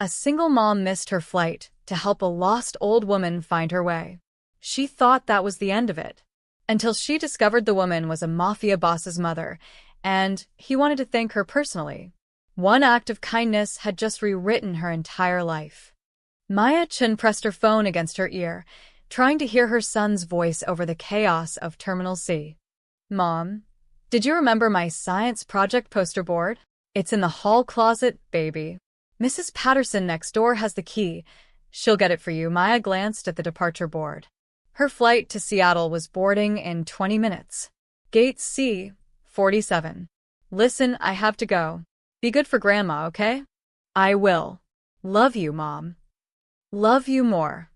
A single mom missed her flight to help a lost old woman find her way. She thought that was the end of it, until she discovered the woman was a mafia boss's mother, and he wanted to thank her personally. One act of kindness had just rewritten her entire life. Maya Chen pressed her phone against her ear, trying to hear her son's voice over the chaos of Terminal C. Mom, did you remember my science project poster board? It's in the hall closet, baby. Mrs. Patterson next door has the key. She'll get it for you. Maya glanced at the departure board. Her flight to Seattle was boarding in 20 minutes. Gate C, 47. Listen, I have to go. Be good for Grandma, okay? I will. Love you, Mom. Love you more.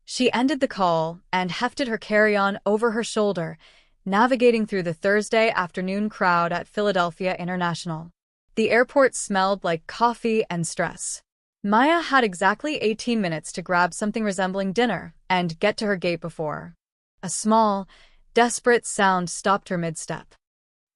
She ended the call and hefted her carry-on over her shoulder, navigating through the Thursday afternoon crowd at Philadelphia International. The airport smelled like coffee and stress. Maya had exactly 18 minutes to grab something resembling dinner and get to her gate before a small, desperate sound stopped her mid-step.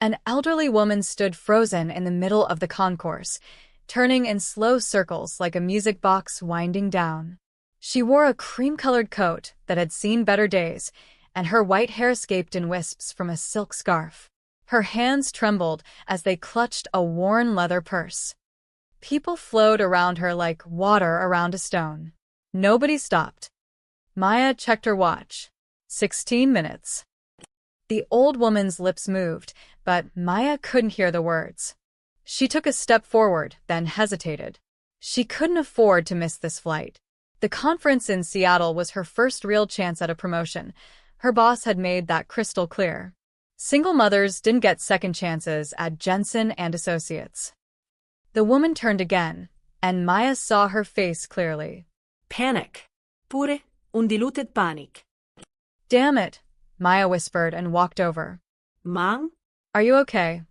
An elderly woman stood frozen in the middle of the concourse, turning in slow circles like a music box winding down. She wore a cream-colored coat that had seen better days, and her white hair escaped in wisps from a silk scarf. Her hands trembled as they clutched a worn leather purse. People flowed around her like water around a stone. Nobody stopped. Maya checked her watch. 16 minutes. The old woman's lips moved, but Maya couldn't hear the words. She took a step forward, then hesitated. She couldn't afford to miss this flight. The conference in Seattle was her first real chance at a promotion. Her boss had made that crystal clear. Single mothers didn't get second chances at Jensen and Associates. The woman turned again, and Maya saw her face clearly. Panic. Pure un diluted panic. Damn it, Maya whispered and walked over. Mom? Are you okay?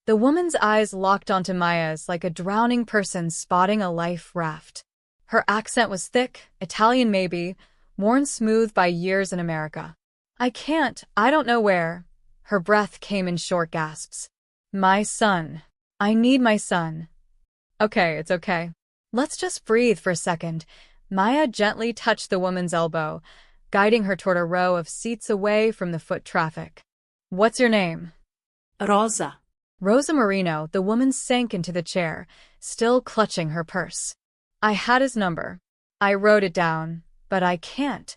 The woman's eyes locked onto Maya's like a drowning person spotting a life raft. Her accent was thick, Italian maybe, worn smooth by years in America. I don't know where. Her breath came in short gasps. My son. I need my son. Okay, it's okay. Let's just breathe for a second. Maya gently touched the woman's elbow, guiding her toward a row of seats away from the foot traffic. What's your name? Rosa. Rosa Marino. The woman sank into the chair, still clutching her purse. I had his number. I wrote it down, but I can't.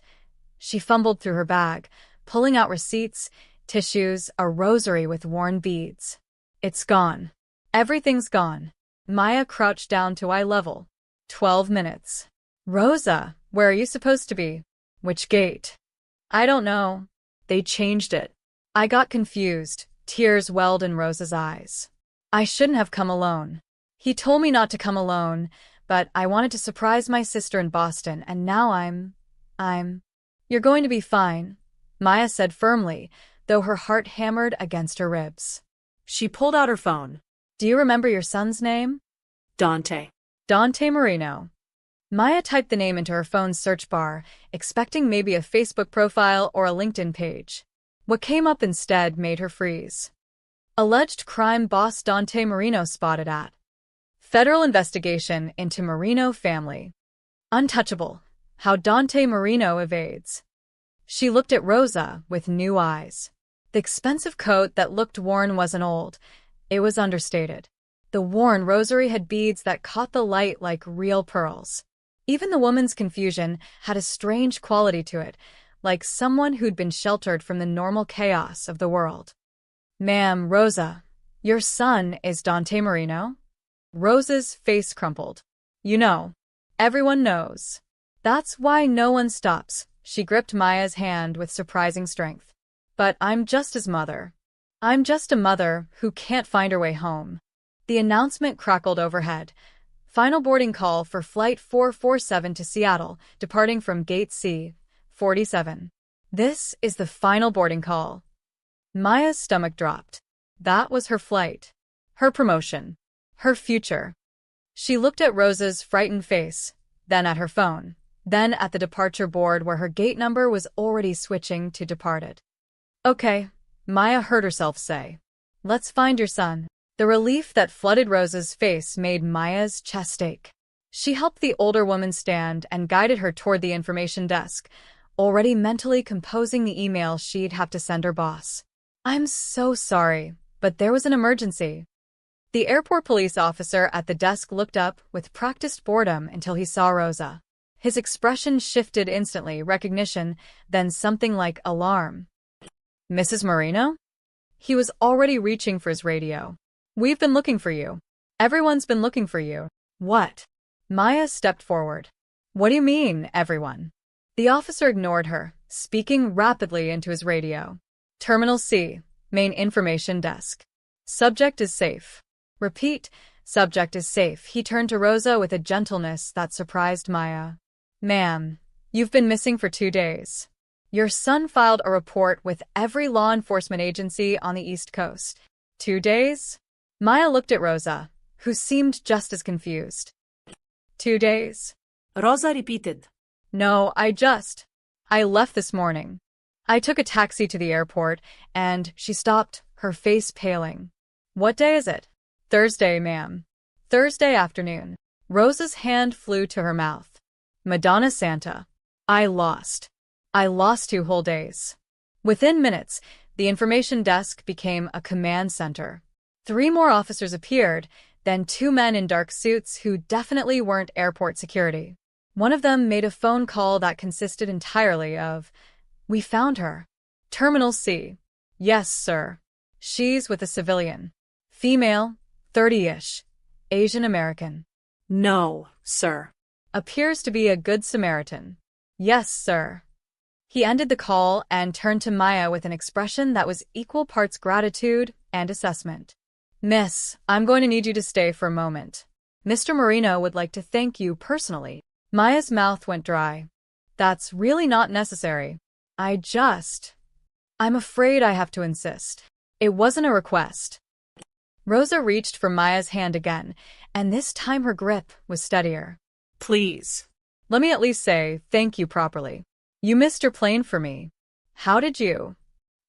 She fumbled through her bag, pulling out receipts, tissues, a rosary with worn beads. It's gone. Everything's gone. Maya crouched down to eye level. 12 minutes. Rosa, where are you supposed to be? Which gate? I don't know. They changed it. I got confused. Tears welled in Rosa's eyes. I shouldn't have come alone. He told me not to come alone, but I wanted to surprise my sister in Boston, and now I'm... You're going to be fine, Maya said firmly, though her heart hammered against her ribs. She pulled out her phone. Do you remember your son's name? Dante. Dante Marino. Maya typed the name into her phone's search bar, expecting maybe a Facebook profile or a LinkedIn page. What came up instead made her freeze. Alleged crime boss Dante Marino spotted at. Federal investigation into Marino family. Untouchable. How Dante Marino evades. She looked at Rosa with new eyes. The expensive coat that looked worn wasn't old. It was understated. The worn rosary had beads that caught the light like real pearls. Even the woman's confusion had a strange quality to it, like someone who'd been sheltered from the normal chaos of the world. Ma'am, Rosa, your son is Dante Marino? Rosa's face crumpled. You know. Everyone knows. That's why no one stops. She gripped Maya's hand with surprising strength. But I'm just his mother. I'm just a mother who can't find her way home. The announcement crackled overhead. Final boarding call for Flight 447 to Seattle, departing from Gate C, 47. This is the final boarding call. Maya's stomach dropped. That was her flight. Her promotion. Her future. She looked at Rosa's frightened face, then at her phone, then at the departure board where her gate number was already switching to departed. Okay, Maya heard herself say. Let's find your son. The relief that flooded Rosa's face made Maya's chest ache. She helped the older woman stand and guided her toward the information desk, already mentally composing the email she'd have to send her boss. "I'm so sorry, but there was an emergency." The airport police officer at the desk looked up with practiced boredom until he saw Rosa. His expression shifted instantly, recognition, then something like alarm. "Mrs. Marino?" He was already reaching for his radio. "We've been looking for you. Everyone's been looking for you." "What?" Maya stepped forward. "What do you mean, everyone?" The officer ignored her, speaking rapidly into his radio. "Terminal C, main information desk. Subject is safe. Repeat, subject is safe." He turned to Rosa with a gentleness that surprised Maya. "Ma'am, you've been missing for 2 days. Your son filed a report with every law enforcement agency on the East Coast." 2 days? Maya looked at Rosa, who seemed just as confused. 2 days? Rosa repeated. "No, I left this morning. I took a taxi to the airport, and she stopped, her face paling." "What day is it?" "Thursday, ma'am. Thursday afternoon." Rosa's hand flew to her mouth. "Madonna Santa. I lost 2 whole days." Within minutes, the information desk became a command center. 3 more officers appeared, then 2 men in dark suits who definitely weren't airport security. One of them made a phone call that consisted entirely of, "We found her. Terminal C. Yes, sir. She's with a civilian. Female, 30-ish, Asian American. No, sir. Appears to be a good Samaritan. Yes, sir." He ended the call and turned to Maya with an expression that was equal parts gratitude and assessment. "Miss, I'm going to need you to stay for a moment. Mr. Marino would like to thank you personally." Maya's mouth went dry. "That's really not necessary. I'm afraid I have to insist. It wasn't a request." Rosa reached for Maya's hand again, and this time her grip was steadier. "Please. Let me at least say thank you properly. You missed your plane for me. How did you?"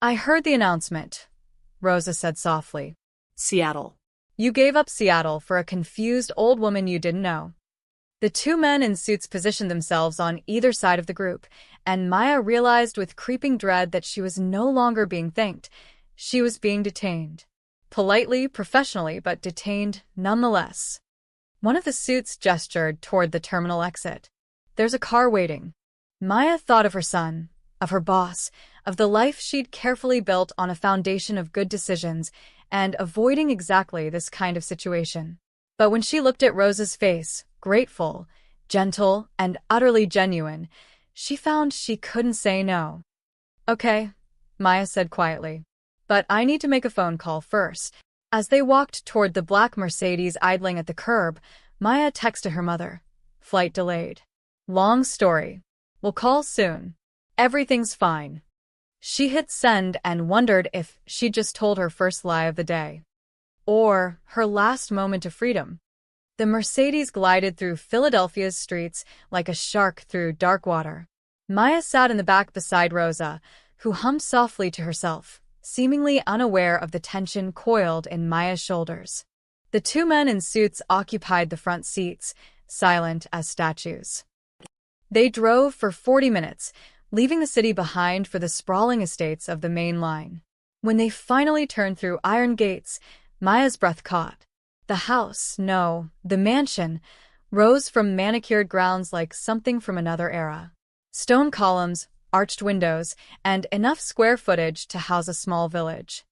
"I heard the announcement," Rosa said softly. Seattle. "You gave up Seattle for a confused old woman you didn't know." The 2 men in suits positioned themselves on either side of the group, and Maya realized with creeping dread that she was no longer being thanked. She was being detained. Politely, professionally, but detained nonetheless. One of the suits gestured toward the terminal exit. "There's a car waiting." Maya thought of her son, of her boss, of the life she'd carefully built on a foundation of good decisions and avoiding exactly this kind of situation. But when she looked at Rosa's face, grateful, gentle, and utterly genuine, she found she couldn't say no. "Okay," Maya said quietly. "But I need to make a phone call first." As they walked toward the black Mercedes idling at the curb, Maya texted her mother. "Flight delayed. Long story. We'll call soon. Everything's fine." She hit send and wondered if she'd just told her first lie of the day. Or her last moment of freedom. The Mercedes glided through Philadelphia's streets like a shark through dark water. Maya sat in the back beside Rosa, who hummed softly to herself, seemingly unaware of the tension coiled in Maya's shoulders. The 2 men in suits occupied the front seats, silent as statues. They drove for 40 minutes, leaving the city behind for the sprawling estates of the main line. When they finally turned through iron gates, Maya's breath caught. The house, no, the mansion, rose from manicured grounds like something from another era. Stone columns, arched windows, and enough square footage to house a small village.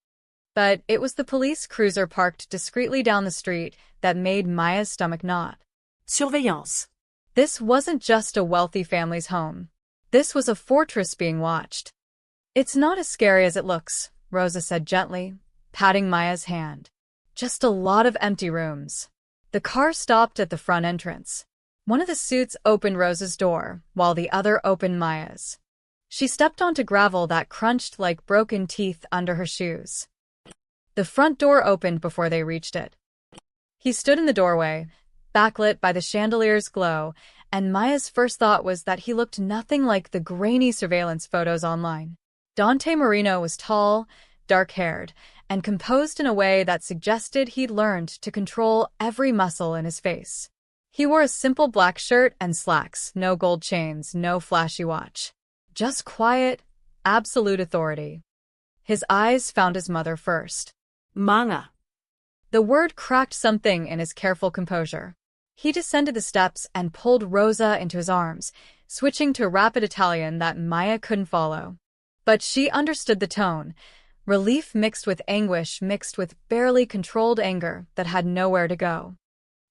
But it was the police cruiser parked discreetly down the street that made Maya's stomach knot. Surveillance. This wasn't just a wealthy family's home. This was a fortress being watched. "It's not as scary as it looks," Rosa said gently, patting Maya's hand. "Just a lot of empty rooms." The car stopped at the front entrance. One of the suits opened Rosa's door, while the other opened Maya's. She stepped onto gravel that crunched like broken teeth under her shoes. The front door opened before they reached it. He stood in the doorway, backlit by the chandelier's glow, and Maya's first thought was that he looked nothing like the grainy surveillance photos online. Dante Marino was tall, dark-haired, and composed in a way that suggested he'd learned to control every muscle in his face. He wore a simple black shirt and slacks, no gold chains, no flashy watch. Just quiet, absolute authority. His eyes found his mother first. Mga. The word cracked something in his careful composure. He descended the steps and pulled Rosa into his arms, switching to rapid Italian that Maya couldn't follow. But she understood the tone, relief mixed with anguish mixed with barely controlled anger that had nowhere to go.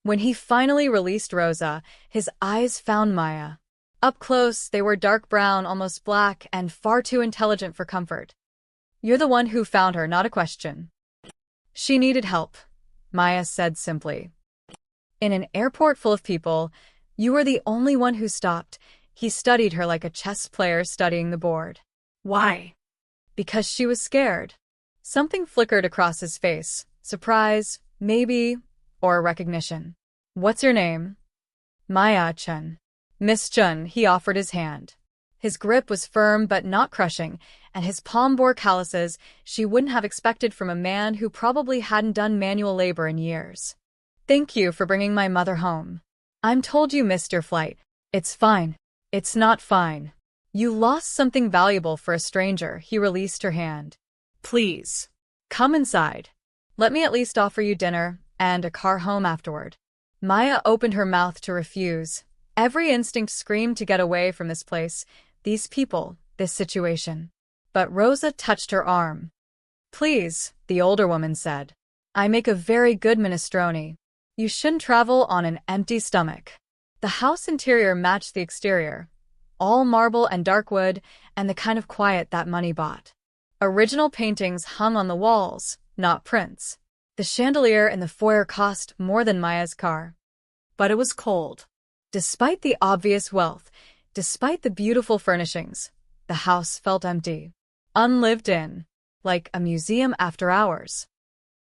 When he finally released Rosa, his eyes found Maya. Up close, they were dark brown, almost black, and far too intelligent for comfort. "You're the one who found her, not a question." "She needed help," Maya said simply. "In an airport full of people, you were the only one who stopped." He studied her like a chess player studying the board. Why? Because she was scared. Something flickered across his face. Surprise, maybe, or recognition. "What's your name?" "Maya Chun." "Miss Chun," he offered his hand. His grip was firm but not crushing, and his palm bore calluses she wouldn't have expected from a man who probably hadn't done manual labor in years. "Thank you for bringing my mother home. I'm told you missed your flight." "It's fine." "It's not fine. You lost something valuable for a stranger." He released her hand. "Please, come inside. Let me at least offer you dinner and a car home afterward." Maya opened her mouth to refuse. Every instinct screamed to get away from this place, these people, this situation. But Rosa touched her arm. "Please," the older woman said. "I make a very good minestrone. You shouldn't travel on an empty stomach." The house interior matched the exterior, all marble and dark wood, and the kind of quiet that money bought. Original paintings hung on the walls, not prints. The chandelier in the foyer cost more than Maya's car. But it was cold. Despite the obvious wealth, despite the beautiful furnishings, the house felt empty. Unlived in. Like a museum after hours.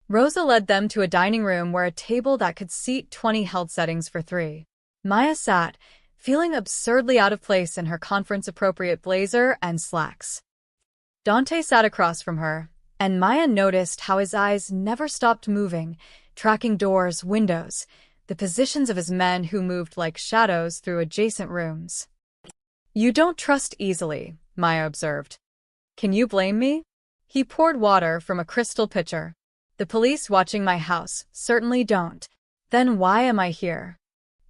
Rosa led them to a dining room where a table that could seat 20 held settings for 3. Maya sat, feeling absurdly out of place in her conference-appropriate blazer and slacks. Dante sat across from her, and Maya noticed how his eyes never stopped moving, tracking doors, windows, the positions of his men who moved like shadows through adjacent rooms. "You don't trust easily," Maya observed. "Can you blame me?" He poured water from a crystal pitcher. "The police watching my house certainly don't." "Then why am I here?"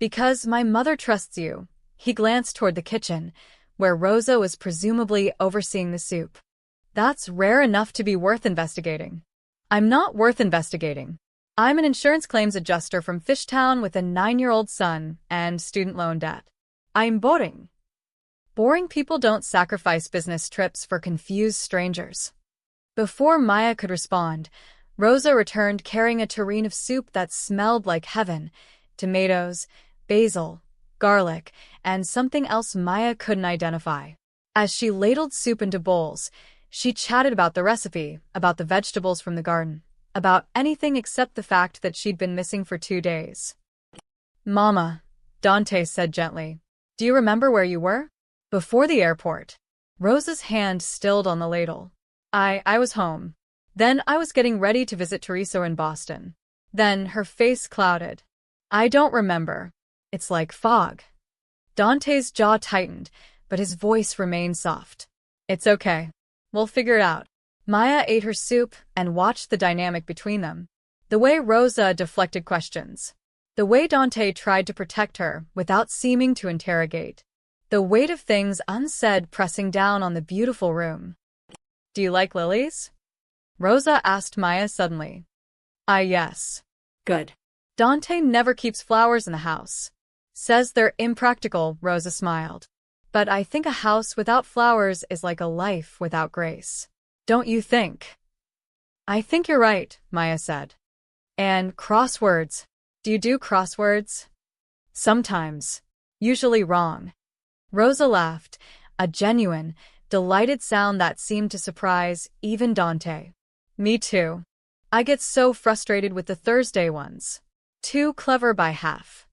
"Because my mother trusts you." He glanced toward the kitchen, where Rosa was presumably overseeing the soup. "That's rare enough to be worth investigating." "I'm not worth investigating. I'm an insurance claims adjuster from Fishtown with a 9-year-old son and student loan debt. I'm boring." Boring people don't sacrifice business trips for confused strangers. Before Maya could respond, Rosa returned carrying a tureen of soup that smelled like heaven, tomatoes, basil, garlic, and something else Maya couldn't identify. As she ladled soup into bowls, she chatted about the recipe, about the vegetables from the garden, about anything except the fact that she'd been missing for 2 days. "Mama," Dante said gently, "do you remember where you were?" "Before the airport." Rosa's hand stilled on the ladle. I was home. Then I was getting ready to visit Teresa in Boston." Then her face clouded. "I don't remember. It's like fog." Dante's jaw tightened, but his voice remained soft. "It's okay. We'll figure it out." Maya ate her soup and watched the dynamic between them. The way Rosa deflected questions. The way Dante tried to protect her without seeming to interrogate. The weight of things unsaid pressing down on the beautiful room. "Do you like lilies?" Rosa asked Maya suddenly. Yes." Good. "Dante never keeps flowers in the house. Says they're impractical," Rosa smiled. "But I think a house without flowers is like a life without grace. Don't you think?" "I think you're right," Maya said. "And crosswords. Do you do crosswords?" "Sometimes. Usually wrong." Rosa laughed, a genuine, delighted sound that seemed to surprise even Dante. "Me too. I get so frustrated with the Thursday ones. Too clever by half."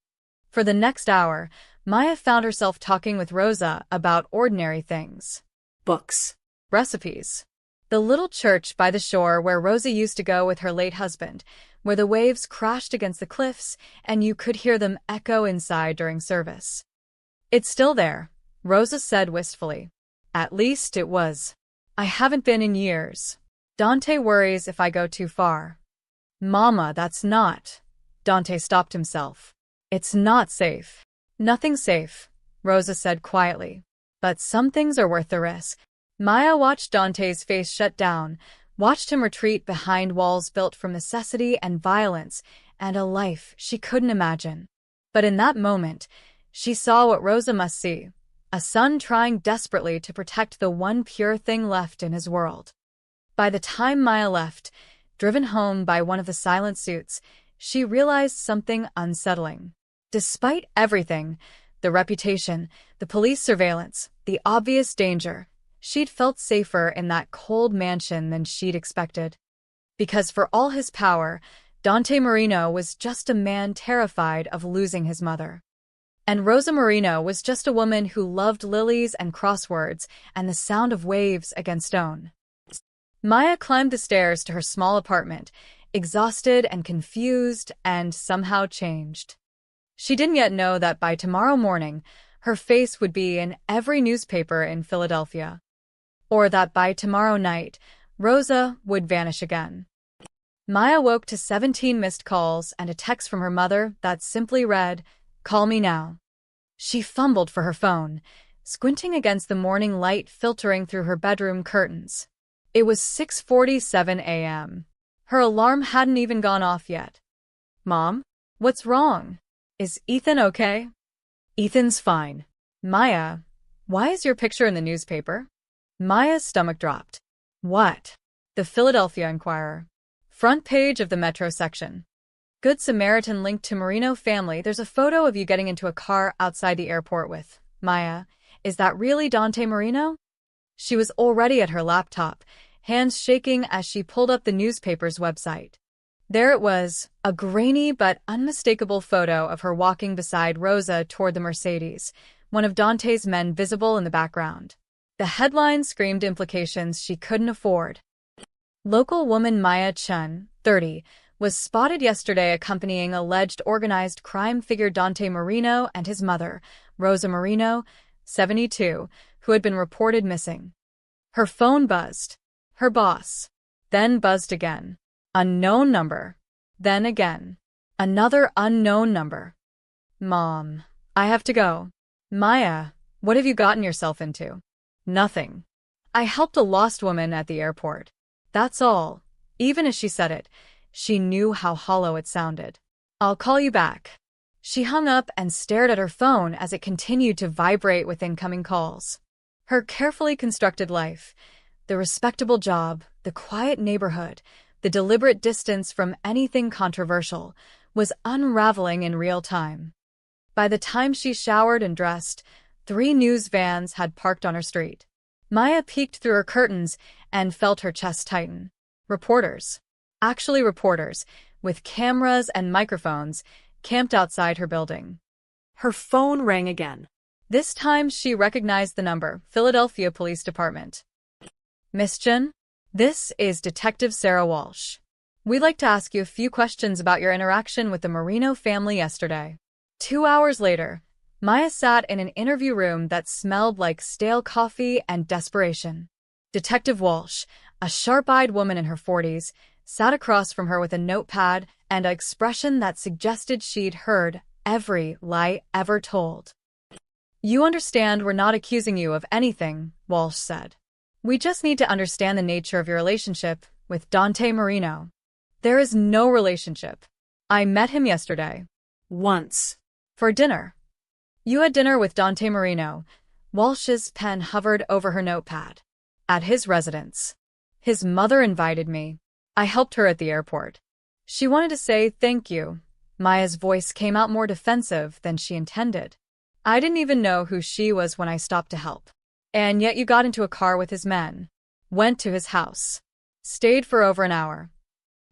For the next hour, Maya found herself talking with Rosa about ordinary things. Books. Recipes. The little church by the shore where Rosa used to go with her late husband, where the waves crashed against the cliffs and you could hear them echo inside during service. It's still there, Rosa said wistfully. At least it was. I haven't been in years. Dante worries if I go too far. Mama, that's not. Dante stopped himself. It's not safe. Nothing's safe, Rosa said quietly. But some things are worth the risk. Maya watched Dante's face shut down, watched him retreat behind walls built from necessity and violence and a life she couldn't imagine. But in that moment, she saw what Rosa must see, a son trying desperately to protect the one pure thing left in his world. By the time Maya left, driven home by one of the silent suits, she realized something unsettling. Despite everything, the reputation, the police surveillance, the obvious danger, she'd felt safer in that cold mansion than she'd expected. Because for all his power, Dante Marino was just a man terrified of losing his mother. And Rosa Marino was just a woman who loved lilies and crosswords and the sound of waves against stone. Maya climbed the stairs to her small apartment, exhausted and confused and somehow changed. She didn't yet know that by tomorrow morning, her face would be in every newspaper in Philadelphia. Or that by tomorrow night, Rosa would vanish again. Maya woke to 17 missed calls and a text from her mother that simply read, "Call me now." She fumbled for her phone, squinting against the morning light filtering through her bedroom curtains. It was 6:47 a.m. Her alarm hadn't even gone off yet. "Mom? What's wrong? Is Ethan okay?" "Ethan's fine." "Maya, why is your picture in the newspaper?" Maya's stomach dropped. "What?" The Philadelphia Inquirer. Front page of the Metro section. Good Samaritan linked to Marino family. There's a photo of you getting into a car outside the airport with Maya. Is that really Dante Marino? She was already at her laptop, hands shaking as she pulled up the newspaper's website. There it was, a grainy but unmistakable photo of her walking beside Rosa toward the Mercedes, one of Dante's men visible in the background. The headline screamed implications she couldn't afford. Local woman Maya Chun, 30, was spotted yesterday accompanying alleged organized crime figure Dante Marino and his mother, Rosa Marino, 72, who had been reported missing. Her phone buzzed. Her boss. Then buzzed again. Unknown number. Then again. Another unknown number. "Mom, I have to go." "Maya, what have you gotten yourself into?" "Nothing. I helped a lost woman at the airport. That's all." Even as she said it, she knew how hollow it sounded. "I'll call you back." She hung up and stared at her phone as it continued to vibrate with incoming calls. Her carefully constructed life, the respectable job, the quiet neighborhood, the deliberate distance from anything controversial, was unraveling in real time. By the time she showered and dressed, 3 news vans had parked on her street. Maya peeked through her curtains and felt her chest tighten. Reporters. Actually reporters, with cameras and microphones, camped outside her building. Her phone rang again. This time she recognized the number, Philadelphia Police Department. "Miss Chun? This is Detective Sarah Walsh. We'd like to ask you a few questions about your interaction with the Marino family yesterday." 2 hours later, Maya sat in an interview room that smelled like stale coffee and desperation. Detective Walsh, a sharp-eyed woman in her 40s, sat across from her with a notepad and an expression that suggested she'd heard every lie ever told. "You understand we're not accusing you of anything," Walsh said. "We just need to understand the nature of your relationship with Dante Marino." "There is no relationship. I met him yesterday." "Once." "For dinner." "You had dinner with Dante Marino." Walsh's pen hovered over her notepad. "At his residence. His mother invited me. I helped her at the airport." She wanted to say thank you. Maya's voice came out more defensive than she intended. "I didn't even know who she was when I stopped to help. And yet you got into a car with his men. Went to his house. Stayed for over an hour.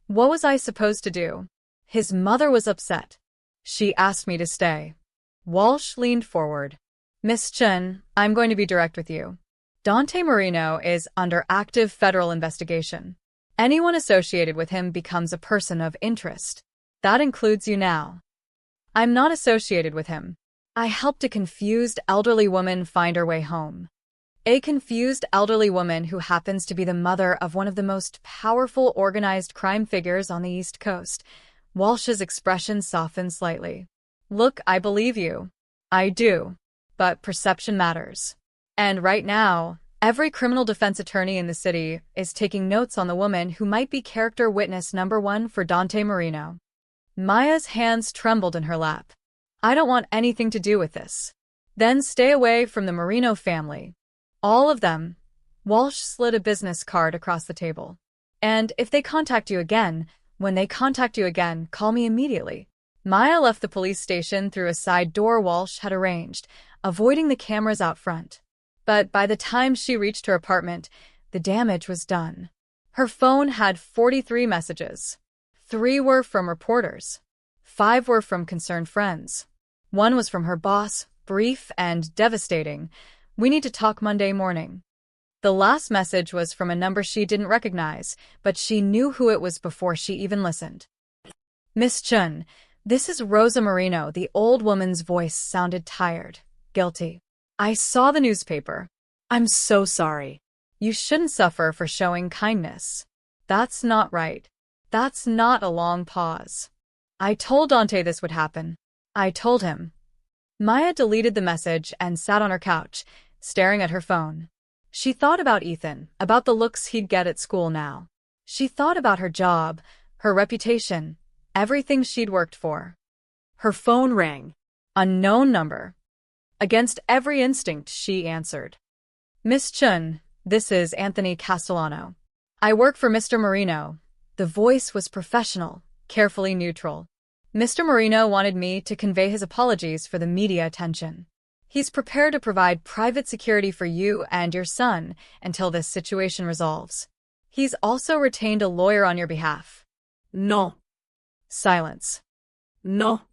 What was I supposed to do?" His mother was upset. "She asked me to stay." Walsh leaned forward. "Miss Chun, I'm going to be direct with you. Dante Marino is under active federal investigation. Anyone associated with him becomes a person of interest. That includes you now. I'm not associated with him. I helped a confused elderly woman find her way home. A confused elderly woman who happens to be the mother of one of the most powerful organized crime figures on the East Coast. Walsh's expression softened slightly. Look, I believe you. I do. But perception matters. And right now, every criminal defense attorney in the city is taking notes on the woman who might be character witness number one for Dante Marino. Maya's hands trembled in her lap. I don't want anything to do with this. Then stay away from the Marino family. All of them. Walsh slid a business card across the table. And if they contact you again, when they contact you again, call me immediately. Maya left the police station through a side door Walsh had arranged, avoiding the cameras out front. But by the time she reached her apartment, the damage was done. Her phone had 43 messages. 3 were from reporters. 5 were from concerned friends. 1 was from her boss, brief and devastating. We need to talk Monday morning. The last message was from a number she didn't recognize, but she knew who it was before she even listened. Miss Chun, this is Rosa Marino. The old woman's voice sounded tired, guilty. I saw the newspaper. I'm so sorry. You shouldn't suffer for showing kindness. That's not right. That's not a long pause. I told Dante this would happen. I told him. Maya deleted the message and sat on her couch, staring at her phone. She thought about Ethan, about the looks he'd get at school now. She thought about her job, her reputation, everything she'd worked for. Her phone rang. Unknown number. Against every instinct, she answered. Miss Chun, this is Anthony Castellano. I work for Mr. Marino. The voice was professional, carefully neutral. Mr. Marino wanted me to convey his apologies for the media attention. He's prepared to provide private security for you and your son until this situation resolves. He's also retained a lawyer on your behalf. No. Silence. No.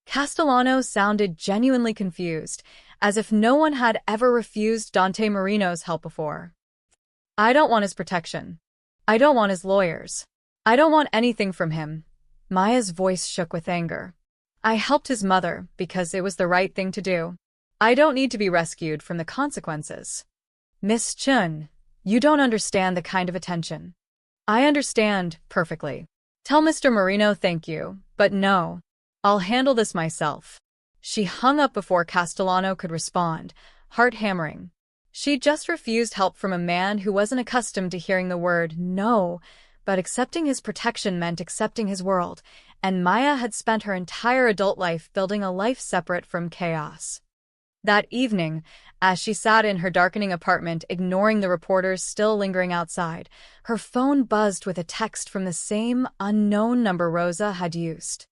Castellano sounded genuinely confused, as if no one had ever refused Dante Marino's help before. I don't want his protection. I don't want his lawyers. I don't want anything from him. Maya's voice shook with anger. I helped his mother because it was the right thing to do. I don't need to be rescued from the consequences. Miss Chun, you don't understand the kind of attention. I understand perfectly. Tell Mr. Marino thank you, but no. I'll handle this myself. She hung up before Castellano could respond, heart hammering. She just refused help from a man who wasn't accustomed to hearing the word no, but accepting his protection meant accepting his world, and Maya had spent her entire adult life building a life separate from chaos. That evening, as she sat in her darkening apartment ignoring the reporters still lingering outside, her phone buzzed with a text from the same unknown number Rosa had used.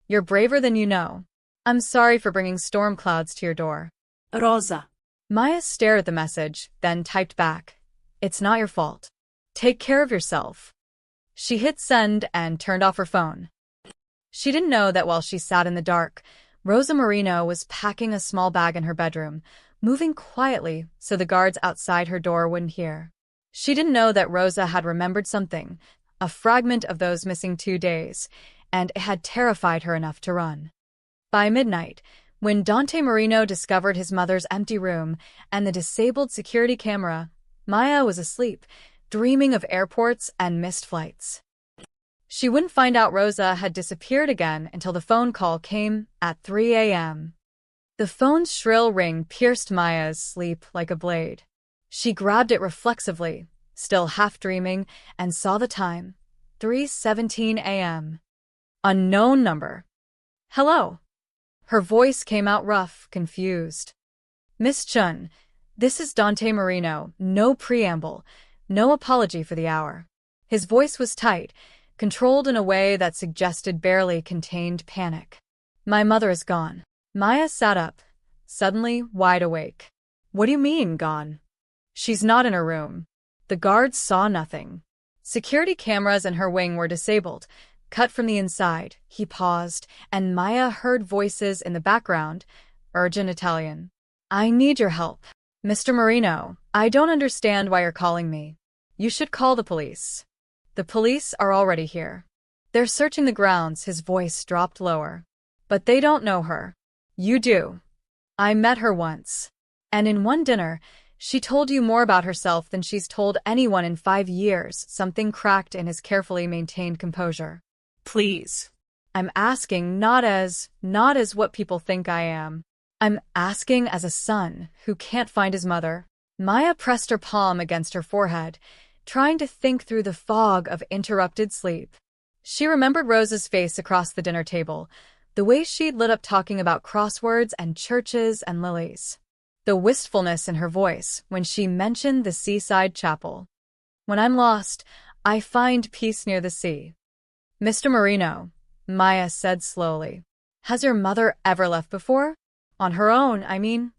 You're braver than you know. I'm sorry for bringing storm clouds to your door. Rosa. Maya stared at the message, then typed back. It's not your fault. Take care of yourself. She hit send and turned off her phone. She didn't know that while she sat in the dark, Rosa Marino was packing a small bag in her bedroom, moving quietly so the guards outside her door wouldn't hear. She didn't know that Rosa had remembered something, a fragment of those missing 2 days, and it had terrified her enough to run. By midnight, when Dante Marino discovered his mother's empty room and the disabled security camera, Maya was asleep, dreaming of airports and missed flights. She wouldn't find out Rosa had disappeared again until the phone call came at 3 a.m. The phone's shrill ring pierced Maya's sleep like a blade. She grabbed it reflexively, still half dreaming, and saw the time, 3:17 a.m. Unknown number. Hello. Her voice came out rough, confused. Miss Chun, this is Dante Marino. No preamble, no apology for the hour. His voice was tight, controlled in a way that suggested barely contained panic. My mother is gone. Maya sat up, suddenly wide awake. What do you mean, gone? She's not in her room. The guards saw nothing. Security cameras in her wing were disabled, cut from the inside. He paused, and Maya heard voices in the background, urgent Italian. I need your help. Mr. Marino, I don't understand why you're calling me. You should call the police. The police are already here. They're searching the grounds. His voice dropped lower. But they don't know her. You do. I met her once. And in one dinner, she told you more about herself than she's told anyone in 5 years. Something cracked in his carefully maintained composure. Please. I'm asking not as what people think I am. I'm asking as a son who can't find his mother. Maya pressed her palm against her forehead, trying to think through the fog of interrupted sleep. She remembered Rose's face across the dinner table, the way she'd lit up talking about crosswords and churches and lilies. The wistfulness in her voice when she mentioned the seaside chapel. When I'm lost, I find peace near the sea. Mr. Marino, Maya said slowly. Has your mother ever left before? On her own, I mean?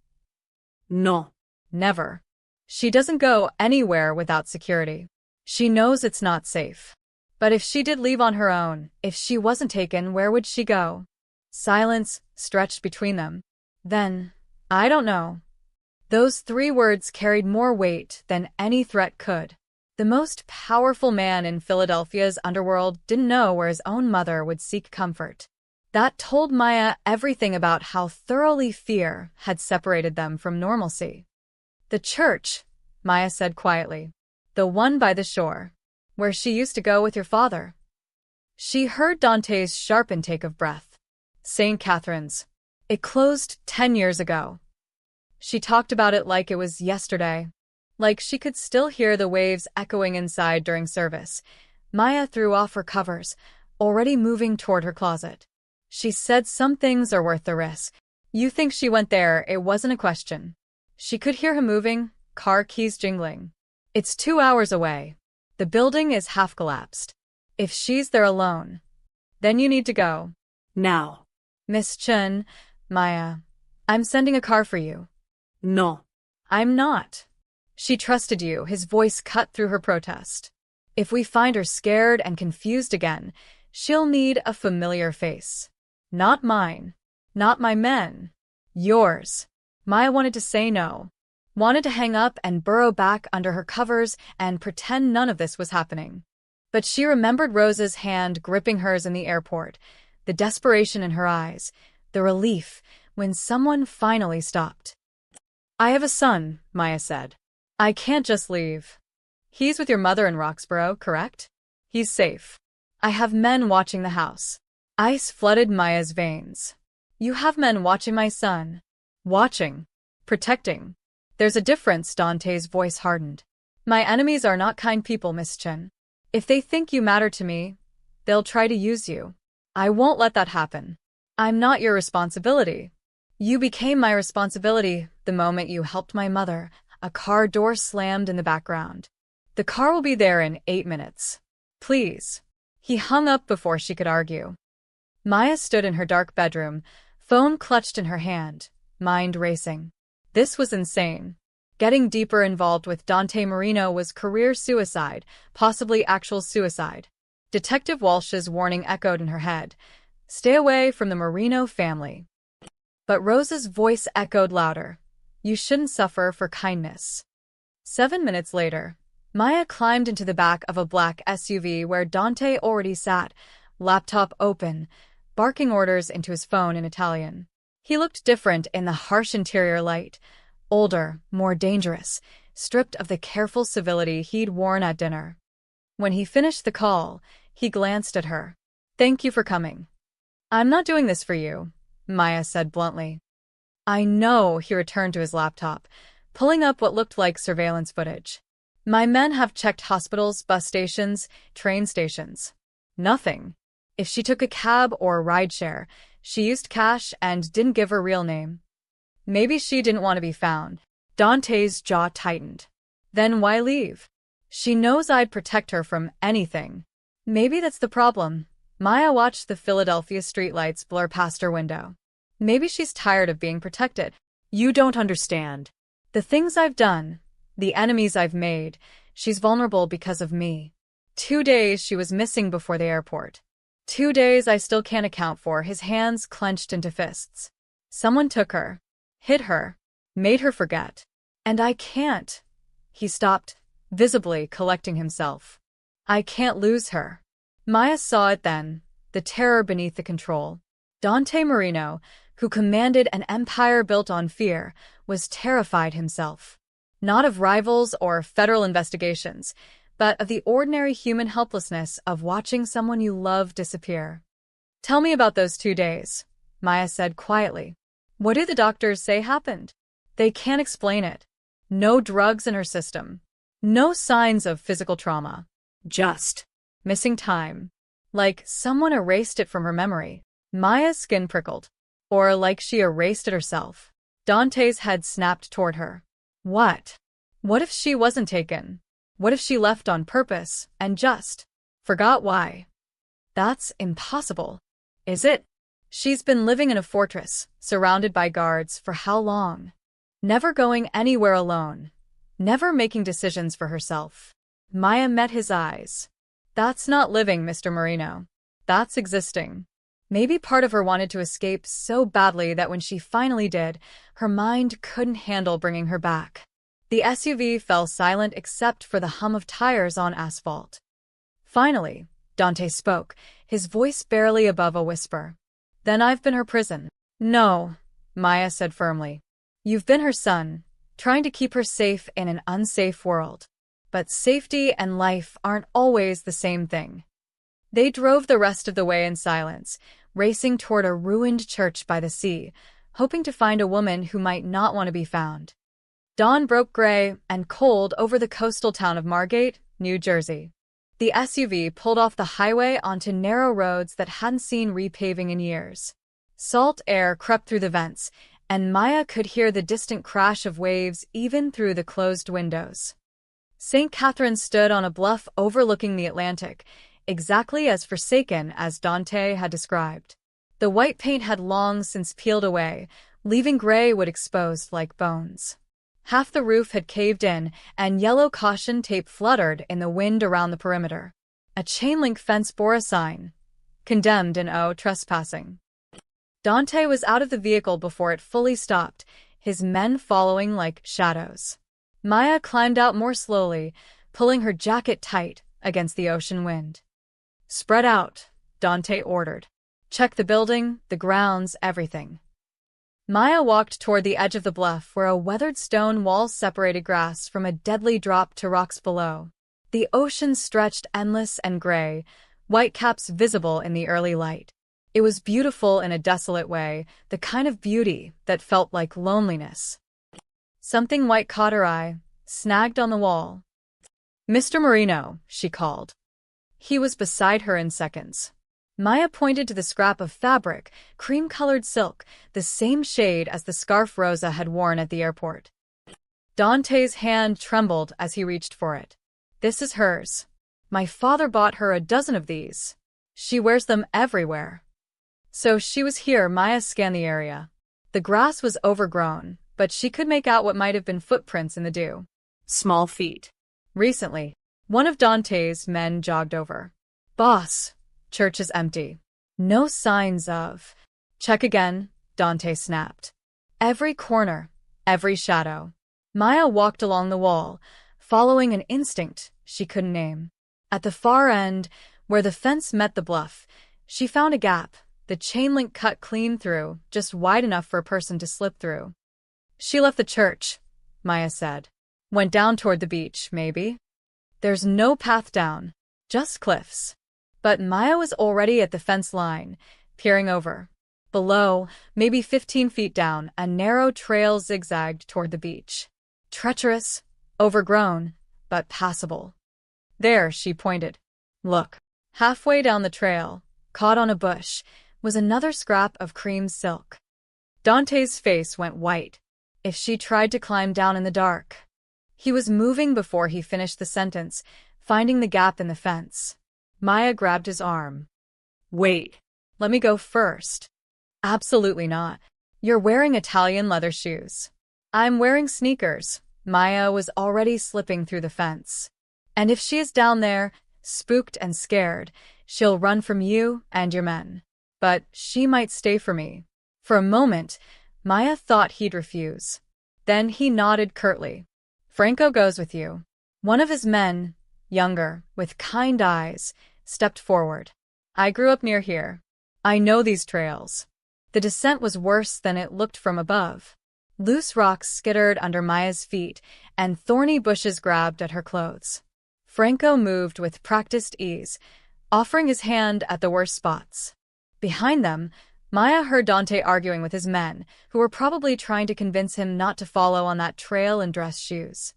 No. Never. She doesn't go anywhere without security. She knows it's not safe. But if she did leave on her own, if she wasn't taken, where would she go? Silence stretched between them. Then, I don't know. Those 3 words carried more weight than any threat could. The most powerful man in Philadelphia's underworld didn't know where his own mother would seek comfort. That told Maya everything about how thoroughly fear had separated them from normalcy. The church, Maya said quietly. The one by the shore, where she used to go with your father. She heard Dante's sharp intake of breath. St. Catherine's. It closed 10 years ago. She talked about it like it was yesterday. Like she could still hear the waves echoing inside during service. Maya threw off her covers, already moving toward her closet. She said some things are worth the risk. You think she went there, it wasn't a question. She could hear him moving, car keys jingling. It's 2 hours away. The building is half collapsed. If she's there alone, then you need to go. Now. Miss Chen, Maya, I'm sending a car for you. No. I'm not. She trusted you, his voice cut through her protest. If we find her scared and confused again, she'll need a familiar face. Not mine. Not my men. Yours. Maya wanted to say no. Wanted to hang up and burrow back under her covers and pretend none of this was happening. But she remembered Rose's hand gripping hers in the airport, the desperation in her eyes, the relief when someone finally stopped. I have a son, Maya said. I can't just leave. He's with your mother in Roxborough, correct? He's safe. I have men watching the house. Ice flooded Maya's veins. You have men watching my son. Watching. Protecting. There's a difference, Dante's voice hardened. My enemies are not kind people, Miss Chen. If they think you matter to me, they'll try to use you. I won't let that happen. I'm not your responsibility. You became my responsibility the moment you helped my mother. A car door slammed in the background. The car will be there in 8 minutes. Please. He hung up before she could argue. Maya stood in her dark bedroom, phone clutched in her hand, mind racing. This was insane. Getting deeper involved with Dante Marino was career suicide, possibly actual suicide. Detective Walsh's warning echoed in her head. Stay away from the Marino family. But Rose's voice echoed louder. You shouldn't suffer for kindness. 7 minutes later, Maya climbed into the back of a black SUV where Dante already sat, laptop open, barking orders into his phone in Italian. He looked different in the harsh interior light, older, more dangerous, stripped of the careful civility he'd worn at dinner. When he finished the call, he glanced at her. Thank you for coming. I'm not doing this for you, Maya said bluntly. I know, he returned to his laptop, pulling up what looked like surveillance footage. My men have checked hospitals, bus stations, train stations. Nothing. If she took a cab or a rideshare, she used cash and didn't give her real name. Maybe she didn't want to be found. Dante's jaw tightened. Then why leave? She knows I'd protect her from anything. Maybe that's the problem. Maya watched the Philadelphia streetlights blur past her window. Maybe she's tired of being protected. You don't understand. The things I've done, the enemies I've made, she's vulnerable because of me. 2 days she was missing before the airport. 2 days I still can't account for, his hands clenched into fists. Someone took her, hit her, made her forget. And I can't. He stopped, visibly collecting himself. I can't lose her. Maya saw it then, the terror beneath the control. Dante Marino, who commanded an empire built on fear, was terrified himself. Not of rivals or federal investigations, but of the ordinary human helplessness of watching someone you love disappear. Tell me about those 2 days, Maya said quietly. What do the doctors say happened? They can't explain it. No drugs in her system. No signs of physical trauma. Just missing time. Like someone erased it from her memory. Maya's skin prickled. Or like she erased it herself. Dante's head snapped toward her. What? What if she wasn't taken? What if she left on purpose and just forgot why? That's impossible. Is it? She's been living in a fortress, surrounded by guards for how long? Never going anywhere alone. Never making decisions for herself. Maya met his eyes. That's not living, Mr. Marino. That's existing. Maybe part of her wanted to escape so badly that when she finally did, her mind couldn't handle bringing her back. The SUV fell silent except for the hum of tires on asphalt. Finally, Dante spoke, his voice barely above a whisper. Then I've been her prison. No, Maya said firmly. You've been her son, trying to keep her safe in an unsafe world. But safety and life aren't always the same thing. They drove the rest of the way in silence, racing toward a ruined church by the sea, hoping to find a woman who might not want to be found. Dawn broke gray and cold over the coastal town of Margate, New Jersey. The SUV pulled off the highway onto narrow roads that hadn't seen repaving in years. Salt air crept through the vents, and Maya could hear the distant crash of waves even through the closed windows. St. Catherine stood on a bluff overlooking the Atlantic, exactly as forsaken as Dante had described. The white paint had long since peeled away, leaving gray wood exposed like bones. Half the roof had caved in, and yellow caution tape fluttered in the wind around the perimeter. A chain-link fence bore a sign, "Condemned in O trespassing." Dante was out of the vehicle before it fully stopped, his men following like shadows. Maya climbed out more slowly, pulling her jacket tight against the ocean wind. "Spread out," Dante ordered. "Check the building, the grounds, everything." Maya walked toward the edge of the bluff where a weathered stone wall separated grass from a deadly drop to rocks below. The ocean stretched endless and gray, whitecaps visible in the early light. It was beautiful in a desolate way, the kind of beauty that felt like loneliness. Something white caught her eye, snagged on the wall. "Mr. Marino," she called. He was beside her in seconds. Maya pointed to the scrap of fabric, cream-colored silk, the same shade as the scarf Rosa had worn at the airport. Dante's hand trembled as he reached for it. "This is hers. My father bought her a dozen of these. She wears them everywhere." So she was here. Maya scanned the area. The grass was overgrown, but she could make out what might have been footprints in the dew. Small feet. Recently, one of Dante's men jogged over. "Boss, church is empty. No signs of—" "Check again," Dante snapped. "Every corner, every shadow." Maya walked along the wall, following an instinct she couldn't name. At the far end, where the fence met the bluff, she found a gap, the chain link cut clean through, just wide enough for a person to slip through. "She left the church," Maya said. "Went down toward the beach, maybe." "There's no path down, just cliffs." But Maya was already at the fence line, peering over. Below, maybe 15 feet down, a narrow trail zigzagged toward the beach. Treacherous, overgrown, but passable. "There," she pointed. "Look." Halfway down the trail, caught on a bush, was another scrap of cream silk. Dante's face went white. If she tried to climb down in the dark. He was moving before he finished the sentence, finding the gap in the fence. Maya grabbed his arm. "Wait, let me go first." "Absolutely not. You're wearing Italian leather shoes." "I'm wearing sneakers." Maya was already slipping through the fence. "And if she is down there, spooked and scared, she'll run from you and your men. But she might stay for me." For a moment, Maya thought he'd refuse. Then he nodded curtly. Franco goes with you. One of his men, younger, with kind eyes, stepped forward. I grew up near here. I know these trails. The descent was worse than it looked from above. Loose rocks skittered under Maya's feet, and thorny bushes grabbed at her clothes. Franco moved with practiced ease, offering his hand at the worst spots. Behind them, Maya heard Dante arguing with his men, who were probably trying to convince him not to follow on that trail in dress shoes.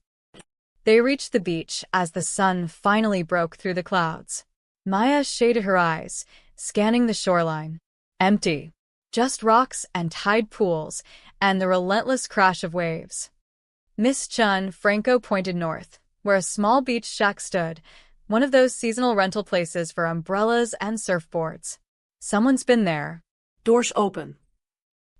They reached the beach as the sun finally broke through the clouds. Maya shaded her eyes, scanning the shoreline. Empty. Just rocks and tide pools, and the relentless crash of waves. Miss Chun, Franco pointed north, where a small beach shack stood, one of those seasonal rental places for umbrellas and surfboards. Someone's been there. Doors open.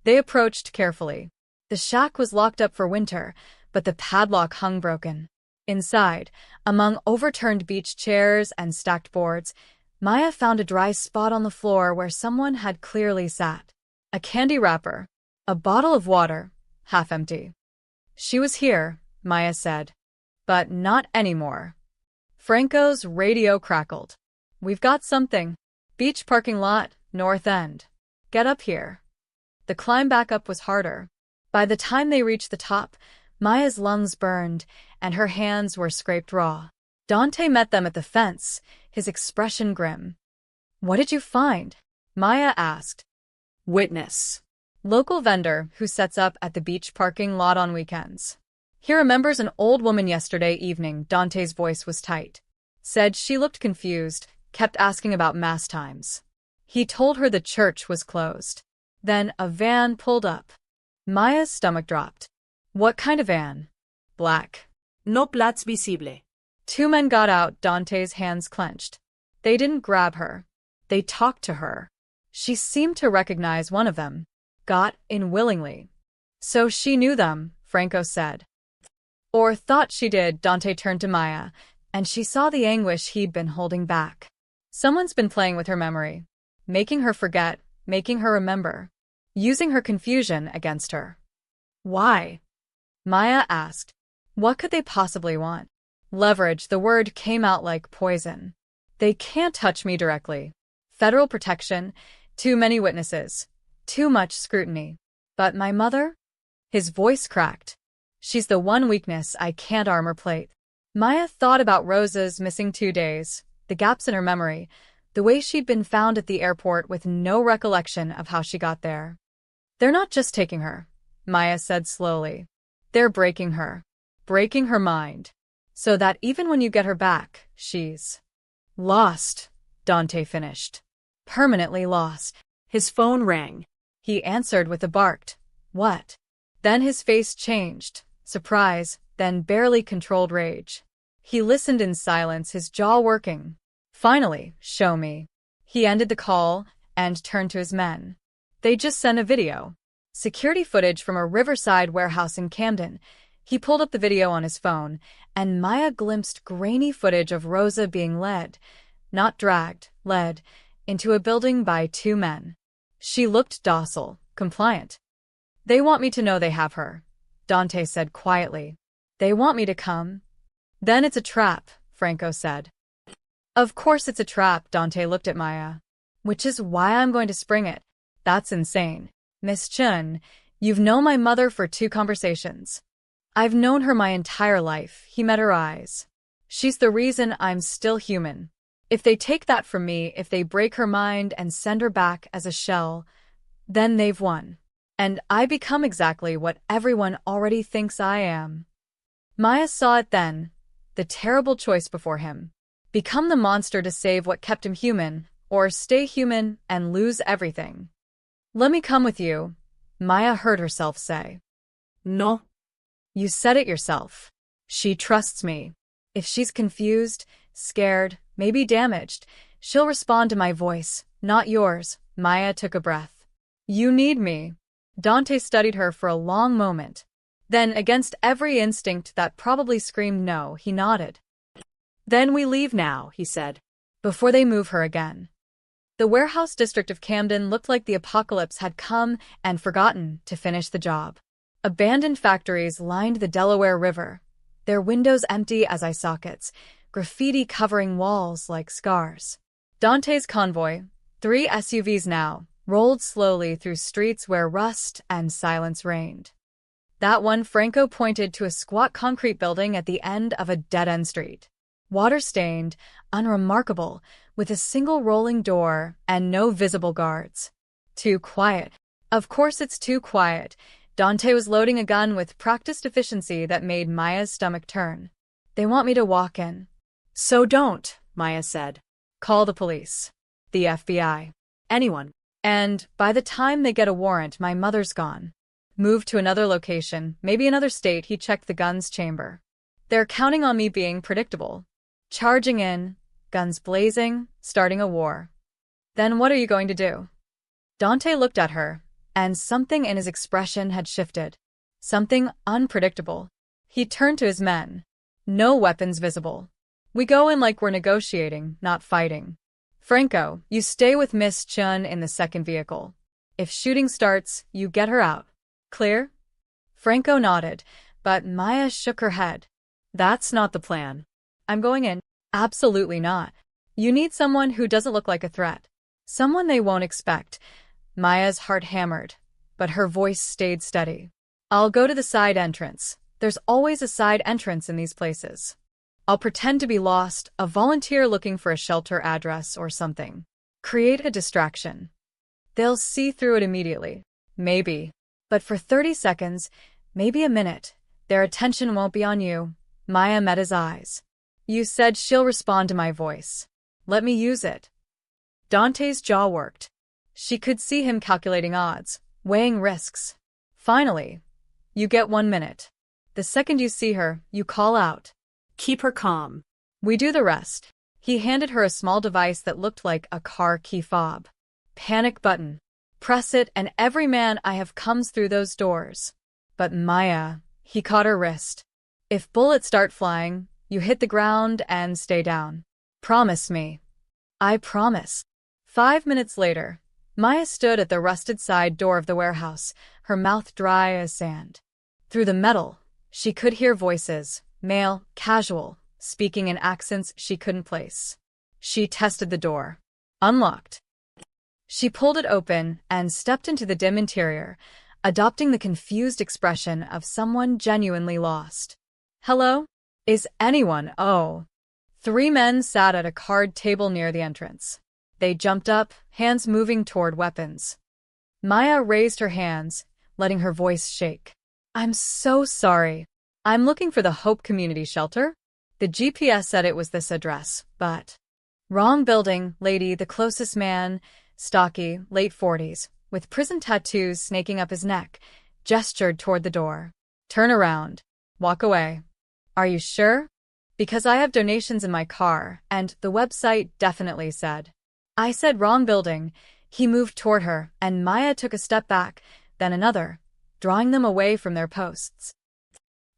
They approached carefully. The shack was locked up for winter, but the padlock hung broken. Inside, among overturned beach chairs and stacked boards, Maya found a dry spot on the floor where someone had clearly sat. A candy wrapper. A bottle of water, half empty. She was here, Maya said. But not anymore. Franco's radio crackled. We've got something. Beach parking lot, north end. Get up here. The climb back up was harder. By the time they reached the top, Maya's lungs burned, and her hands were scraped raw. Dante met them at the fence, his expression grim. What did you find? Maya asked. Witness. Local vendor who sets up at the beach parking lot on weekends. He remembers an old woman yesterday evening. Dante's voice was tight. Said she looked confused, kept asking about mass times. He told her the church was closed. Then a van pulled up. Maya's stomach dropped. What kind of van? Black. No plats visible. Two men got out. Dante's hands clenched. They didn't grab her. They talked to her. She seemed to recognize one of them. Got in willingly. So she knew them, Franco said. Or thought she did. Dante turned to Maya, and she saw the anguish he'd been holding back. Someone's been playing with her memory, making her forget, making her remember, using her confusion against her. Why? Maya asked. What could they possibly want? Leverage. The word came out like poison. They can't touch me directly. Federal protection, too many witnesses, too much scrutiny. But my mother? His voice cracked. She's the one weakness I can't armor plate. Maya thought about Rosa's missing 2 days, the gaps in her memory, the way she'd been found at the airport with no recollection of how she got there. They're not just taking her, Maya said slowly. They're breaking her mind, so that even when you get her back, she's lost, Dante finished. Permanently lost. His phone rang. He answered with a barked, "What?" Then his face changed, surprise, then barely controlled rage. He listened in silence, his jaw working. Finally, show me. He ended the call and turned to his men. They just sent a video. Security footage from a riverside warehouse in Camden. He pulled up the video on his phone, and Maya glimpsed grainy footage of Rosa being led, not dragged, led, into a building by 2 men. She looked docile, compliant. They want me to know they have her, Dante said quietly. They want me to come. Then it's a trap, Franco said. Of course it's a trap, Dante looked at Maya. Which is why I'm going to spring it. That's insane. Miss Chun, you've known my mother for 2 conversations. I've known her my entire life. He met her eyes. She's the reason I'm still human. If they take that from me, if they break her mind and send her back as a shell, then they've won. And I become exactly what everyone already thinks I am. Maya saw it then, the terrible choice before him. Become the monster to save what kept him human, or stay human and lose everything. Let me come with you, Maya heard herself say. No. You said it yourself. She trusts me. If she's confused, scared, maybe damaged, she'll respond to my voice, not yours. Maya took a breath. You need me. Dante studied her for a long moment. Then, against every instinct that probably screamed no, he nodded. Then we leave now, he said, before they move her again. The warehouse district of Camden looked like the apocalypse had come and forgotten to finish the job. Abandoned factories lined the Delaware River, their windows empty as eye sockets, graffiti covering walls like scars. Dante's convoy, 3 SUVs now, rolled slowly through streets where rust and silence reigned. That one, Franco pointed to a squat concrete building at the end of a dead-end street. Water-stained, unremarkable, with a single rolling door and no visible guards. Too quiet. Of course it's too quiet. Dante was loading a gun with practiced efficiency that made Maya's stomach turn. They want me to walk in. So don't, Maya said. Call the police. The FBI. Anyone. And by the time they get a warrant, my mother's gone. Move to another location, maybe another state. He checked the gun's chamber. They're counting on me being predictable. Charging in, guns blazing, starting a war. Then what are you going to do? Dante looked at her, and something in his expression had shifted. Something unpredictable. He turned to his men. No weapons visible. We go in like we're negotiating, not fighting. Franco, you stay with Miss Chun in the second vehicle. If shooting starts, you get her out. Clear? Franco nodded, but Maya shook her head. That's not the plan. I'm going in. Absolutely not. You need someone who doesn't look like a threat. Someone they won't expect. Maya's heart hammered, but her voice stayed steady. I'll go to the side entrance. There's always a side entrance in these places. I'll pretend to be lost, a volunteer looking for a shelter address or something. Create a distraction. They'll see through it immediately. Maybe. But for 30 seconds, maybe a minute, their attention won't be on you. Maya met his eyes. You said she'll respond to my voice. Let me use it. Dante's jaw worked. She could see him calculating odds, weighing risks. Finally, you get 1 minute. The second you see her, you call out. Keep her calm. We do the rest. He handed her a small device that looked like a car key fob. Panic button. Press it and every man I have comes through those doors. But Maya, he caught her wrist. If bullets start flying, you hit the ground and stay down. Promise me. I promise. 5 minutes later, Maya stood at the rusted side door of the warehouse, her mouth dry as sand. Through the metal, she could hear voices, male, casual, speaking in accents she couldn't place. She tested the door. Unlocked. She pulled it open and stepped into the dim interior, adopting the confused expression of someone genuinely lost. Hello? Is anyone? Oh. 3 men sat at a card table near the entrance. They jumped up, hands moving toward weapons. Maya raised her hands, letting her voice shake. I'm so sorry. I'm looking for the Hope Community Shelter. The GPS said it was this address, but... Wrong building, lady. The closest man, stocky, late 40s, with prison tattoos snaking up his neck, gestured toward the door. Turn around. Walk away. Are you sure? Because I have donations in my car, and the website definitely said. I said wrong building. He moved toward her, and Maya took a step back, then another, drawing them away from their posts.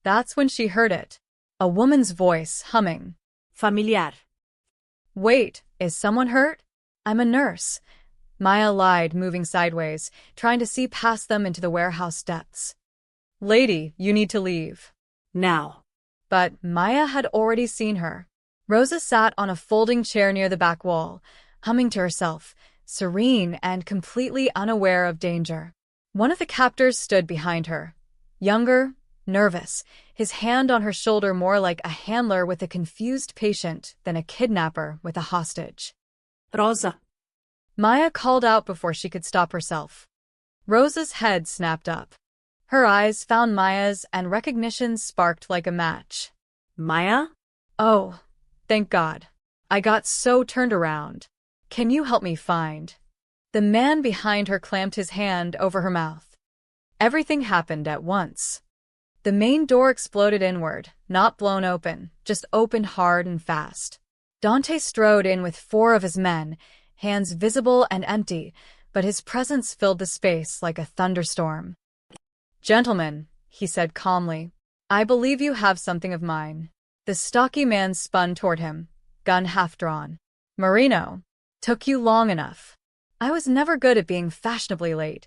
That's when she heard it. A woman's voice humming. Familiar. Wait, is someone hurt? I'm a nurse. Maya lied, moving sideways, trying to see past them into the warehouse depths. Lady, you need to leave. Now. But Maya had already seen her. Rosa sat on a folding chair near the back wall, humming to herself, serene and completely unaware of danger. One of the captors stood behind her. Younger, nervous, his hand on her shoulder more like a handler with a confused patient than a kidnapper with a hostage. Rosa. Maya called out before she could stop herself. Rosa's head snapped up. Her eyes found Maya's and recognition sparked like a match. Maya? Oh, thank God. I got so turned around. Can you help me find? The man behind her clamped his hand over her mouth. Everything happened at once. The main door exploded inward, not blown open, just opened hard and fast. Dante strode in with 4 of his men, hands visible and empty, but his presence filled the space like a thunderstorm. Gentlemen, he said calmly, I believe you have something of mine. The stocky man spun toward him, gun half drawn. Marino, took you long enough. I was never good at being fashionably late.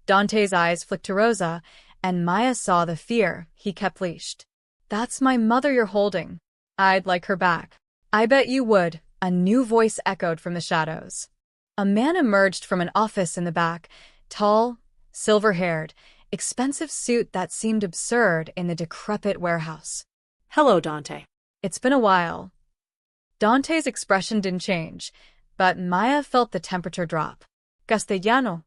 Dante's eyes flicked to Rosa, and Maya saw the fear he kept leashed. That's my mother you're holding. I'd like her back. I bet you would, a new voice echoed from the shadows. A man emerged from an office in the back, tall, silver-haired, expensive suit that seemed absurd in the decrepit warehouse. Hello, Dante. It's been a while. Dante's expression didn't change, but Maya felt the temperature drop. Castellano.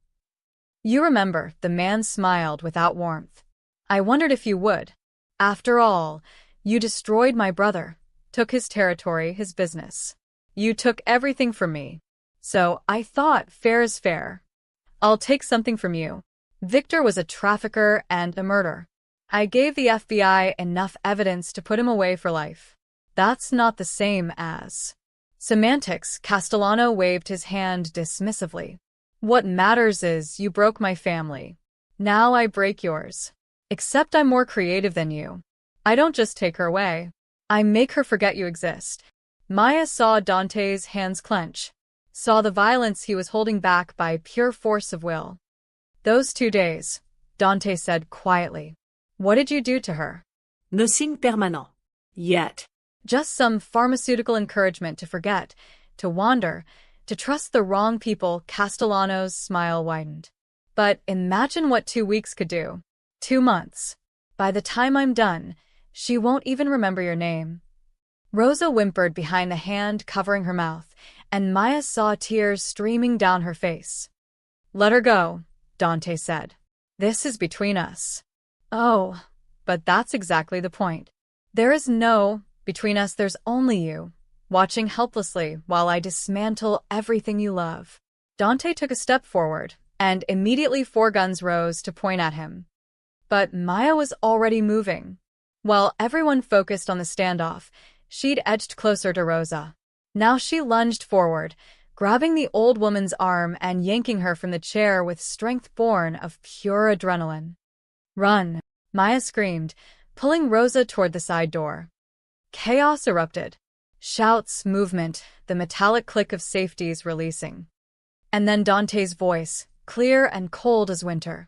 You remember, the man smiled without warmth. I wondered if you would. After all, you destroyed my brother, took his territory, his business. You took everything from me. So I thought fair is fair. I'll take something from you. Victor was a trafficker and a murderer. I gave the FBI enough evidence to put him away for life. That's not the same as... Semantics, Castellano waved his hand dismissively. What matters is you broke my family. Now I break yours. Except I'm more creative than you. I don't just take her away. I make her forget you exist. Maya saw Dante's hands clench, saw the violence he was holding back by pure force of will. Those 2 days, Dante said quietly. What did you do to her? Ne signe permanent. Yet. Just some pharmaceutical encouragement to forget, to wander, to trust the wrong people. Castellano's smile widened. But imagine what 2 weeks could do. 2 months. By the time I'm done, she won't even remember your name. Rosa whimpered behind the hand covering her mouth, and Maya saw tears streaming down her face. Let her go, Dante said. This is between us. Oh, but that's exactly the point. There is no between us, there's only you, watching helplessly while I dismantle everything you love. Dante took a step forward, and immediately 4 guns rose to point at him. But Maya was already moving. While everyone focused on the standoff, she'd edged closer to Rosa. Now she lunged forward, grabbing the old woman's arm and yanking her from the chair with strength born of pure adrenaline. Run, Maya screamed, pulling Rosa toward the side door. Chaos erupted. Shouts, movement, the metallic click of safeties releasing. And then Dante's voice, clear and cold as winter.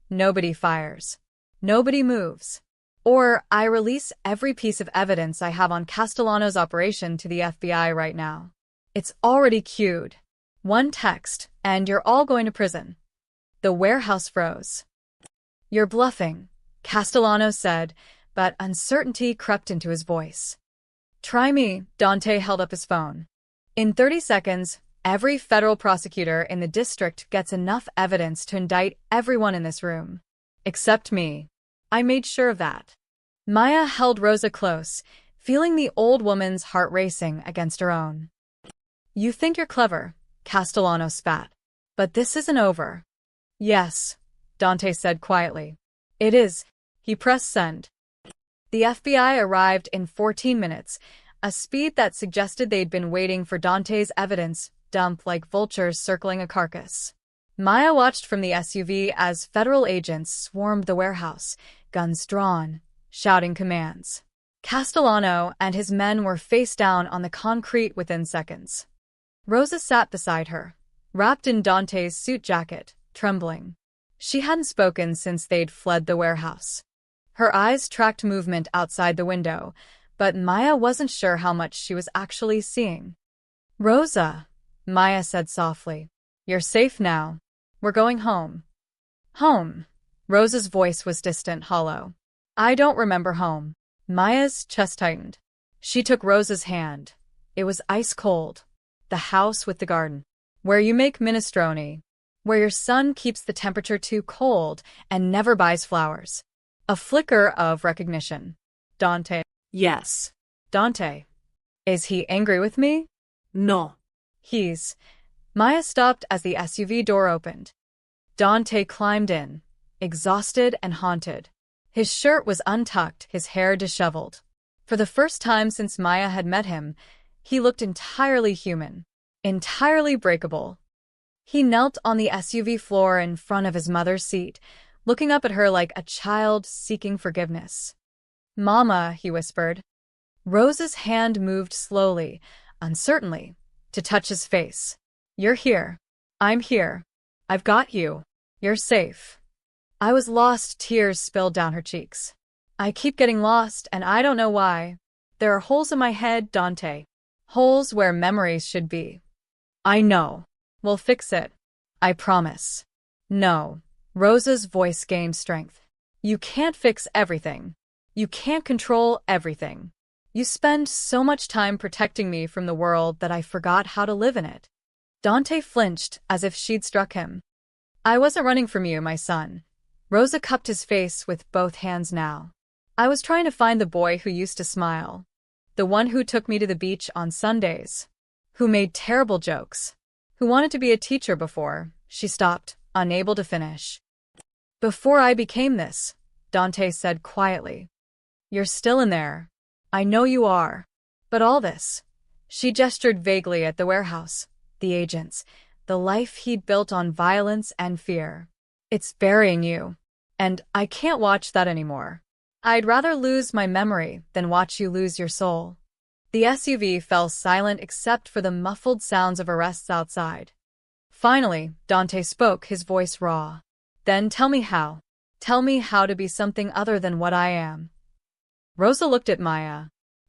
Nobody fires. Nobody moves. Or I release every piece of evidence I have on Castellano's operation to the FBI right now. It's already queued. 1 text, and you're all going to prison. The warehouse froze. You're bluffing, Castellano said, but uncertainty crept into his voice. Try me, Dante held up his phone. In 30 seconds, every federal prosecutor in the district gets enough evidence to indict everyone in this room. Except me. I made sure of that. Maya held Rosa close, feeling the old woman's heart racing against her own. You think you're clever, Castellano spat. But this isn't over. Yes, Dante said quietly. It is. He pressed send. The FBI arrived in 14 minutes, a speed that suggested they'd been waiting for Dante's evidence dump like vultures circling a carcass. Maya watched from the SUV as federal agents swarmed the warehouse, guns drawn, shouting commands. Castellano and his men were face down on the concrete within seconds. Rosa sat beside her, wrapped in Dante's suit jacket, trembling. She hadn't spoken since they'd fled the warehouse. Her eyes tracked movement outside the window, but Maya wasn't sure how much she was actually seeing. Rosa, Maya said softly, you're safe now. We're going home. Home. Rosa's voice was distant, hollow. I don't remember home. Maya's chest tightened. She took Rosa's hand. It was ice cold. The house with the garden. Where you make minestrone. Where your son keeps the temperature too cold and never buys flowers. A flicker of recognition. Dante. Yes. Dante. Is he angry with me? No. He's... Maya stopped as the SUV door opened. Dante climbed in, exhausted and haunted. His shirt was untucked, his hair disheveled. For the first time since Maya had met him, he looked entirely human, entirely breakable. He knelt on the SUV floor in front of his mother's seat, looking up at her like a child seeking forgiveness. Mama, he whispered. Rosa's hand moved slowly, uncertainly, to touch his face. You're here. I'm here. I've got you. You're safe. I was lost. Tears spilled down her cheeks. I keep getting lost, and I don't know why. There are holes in my head, Dante. Holes where memories should be. I know. We'll fix it. I promise. No. Rosa's voice gained strength. You can't fix everything. You can't control everything. You spend so much time protecting me from the world that I forgot how to live in it. Dante flinched as if she'd struck him. I wasn't running from you, my son. Rosa cupped his face with both hands now. I was trying to find the boy who used to smile. The one who took me to the beach on Sundays. Who made terrible jokes. Who wanted to be a teacher before. She stopped, unable to finish. Before I became this, Dante said quietly. You're still in there. I know you are. But all this. She gestured vaguely at the warehouse, the agents, the life he'd built on violence and fear. It's burying you. And I can't watch that anymore. I'd rather lose my memory than watch you lose your soul. The SUV fell silent except for the muffled sounds of arrests outside. Finally, Dante spoke, his voice raw. Then tell me how. Tell me how to be something other than what I am. Rosa looked at Maya.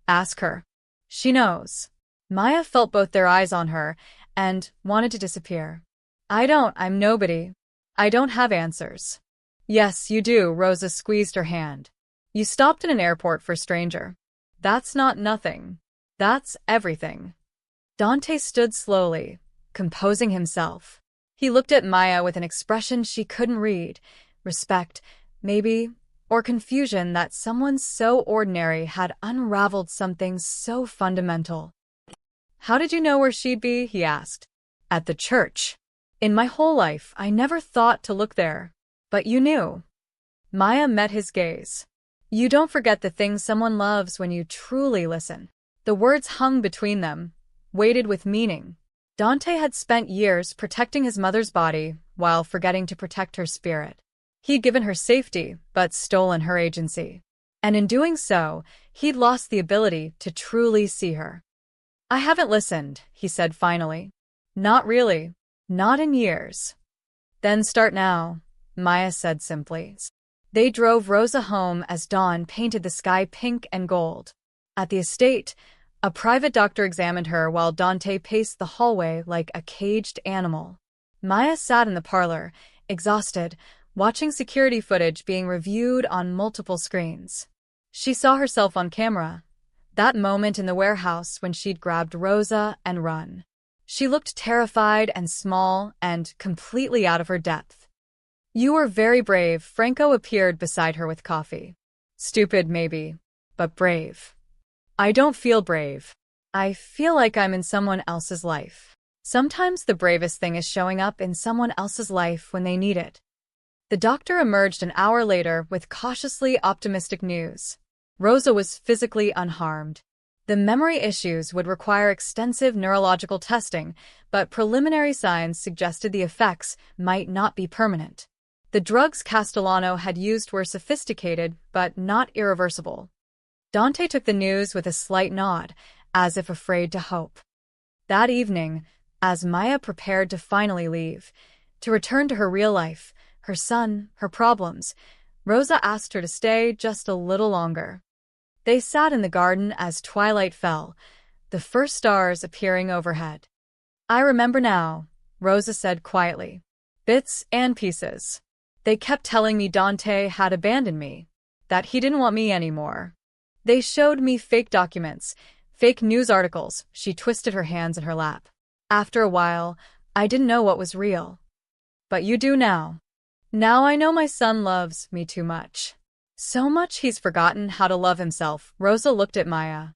Ask her. She knows. Maya felt both their eyes on her and wanted to disappear. I'm nobody. I don't have answers. Yes, you do, Rosa squeezed her hand. You stopped in an airport for a stranger. That's not nothing. That's everything. Dante stood slowly, composing himself. He looked at Maya with an expression she couldn't read. Respect, maybe, or confusion that someone so ordinary had unraveled something so fundamental. How did you know where she'd be? He asked. At the church. In my whole life, I never thought to look there. But you knew. Maya met his gaze. You don't forget the things someone loves when you truly listen. The words hung between them, weighted with meaning. Dante had spent years protecting his mother's body while forgetting to protect her spirit. He'd given her safety, but stolen her agency. And in doing so, he'd lost the ability to truly see her. I haven't listened, he said finally. Not really. Not in years. Then start now, Maya said simply. They drove Rosa home as dawn painted the sky pink and gold. At the estate, a private doctor examined her while Dante paced the hallway like a caged animal. Maya sat in the parlor, exhausted, watching security footage being reviewed on multiple screens. She saw herself on camera, that moment in the warehouse when she'd grabbed Rosa and run. She looked terrified and small and completely out of her depth. You were very brave. Franco appeared beside her with coffee. Stupid, maybe, but brave. I don't feel brave. I feel like I'm in someone else's life. Sometimes the bravest thing is showing up in someone else's life when they need it. The doctor emerged an hour later with cautiously optimistic news. Rosa was physically unharmed. The memory issues would require extensive neurological testing, but preliminary signs suggested the effects might not be permanent. The drugs Castellano had used were sophisticated, but not irreversible. Dante took the news with a slight nod, as if afraid to hope. That evening, as Maya prepared to finally leave, to return to her real life, her son, her problems, Rosa asked her to stay just a little longer. They sat in the garden as twilight fell, the first stars appearing overhead. I remember now, Rosa said quietly. Bits and pieces. They kept telling me Dante had abandoned me, that he didn't want me anymore. They showed me fake documents, fake news articles. She twisted her hands in her lap. After a while, I didn't know what was real. But you do now. Now I know my son loves me too much. So much he's forgotten how to love himself. Rosa looked at Maya.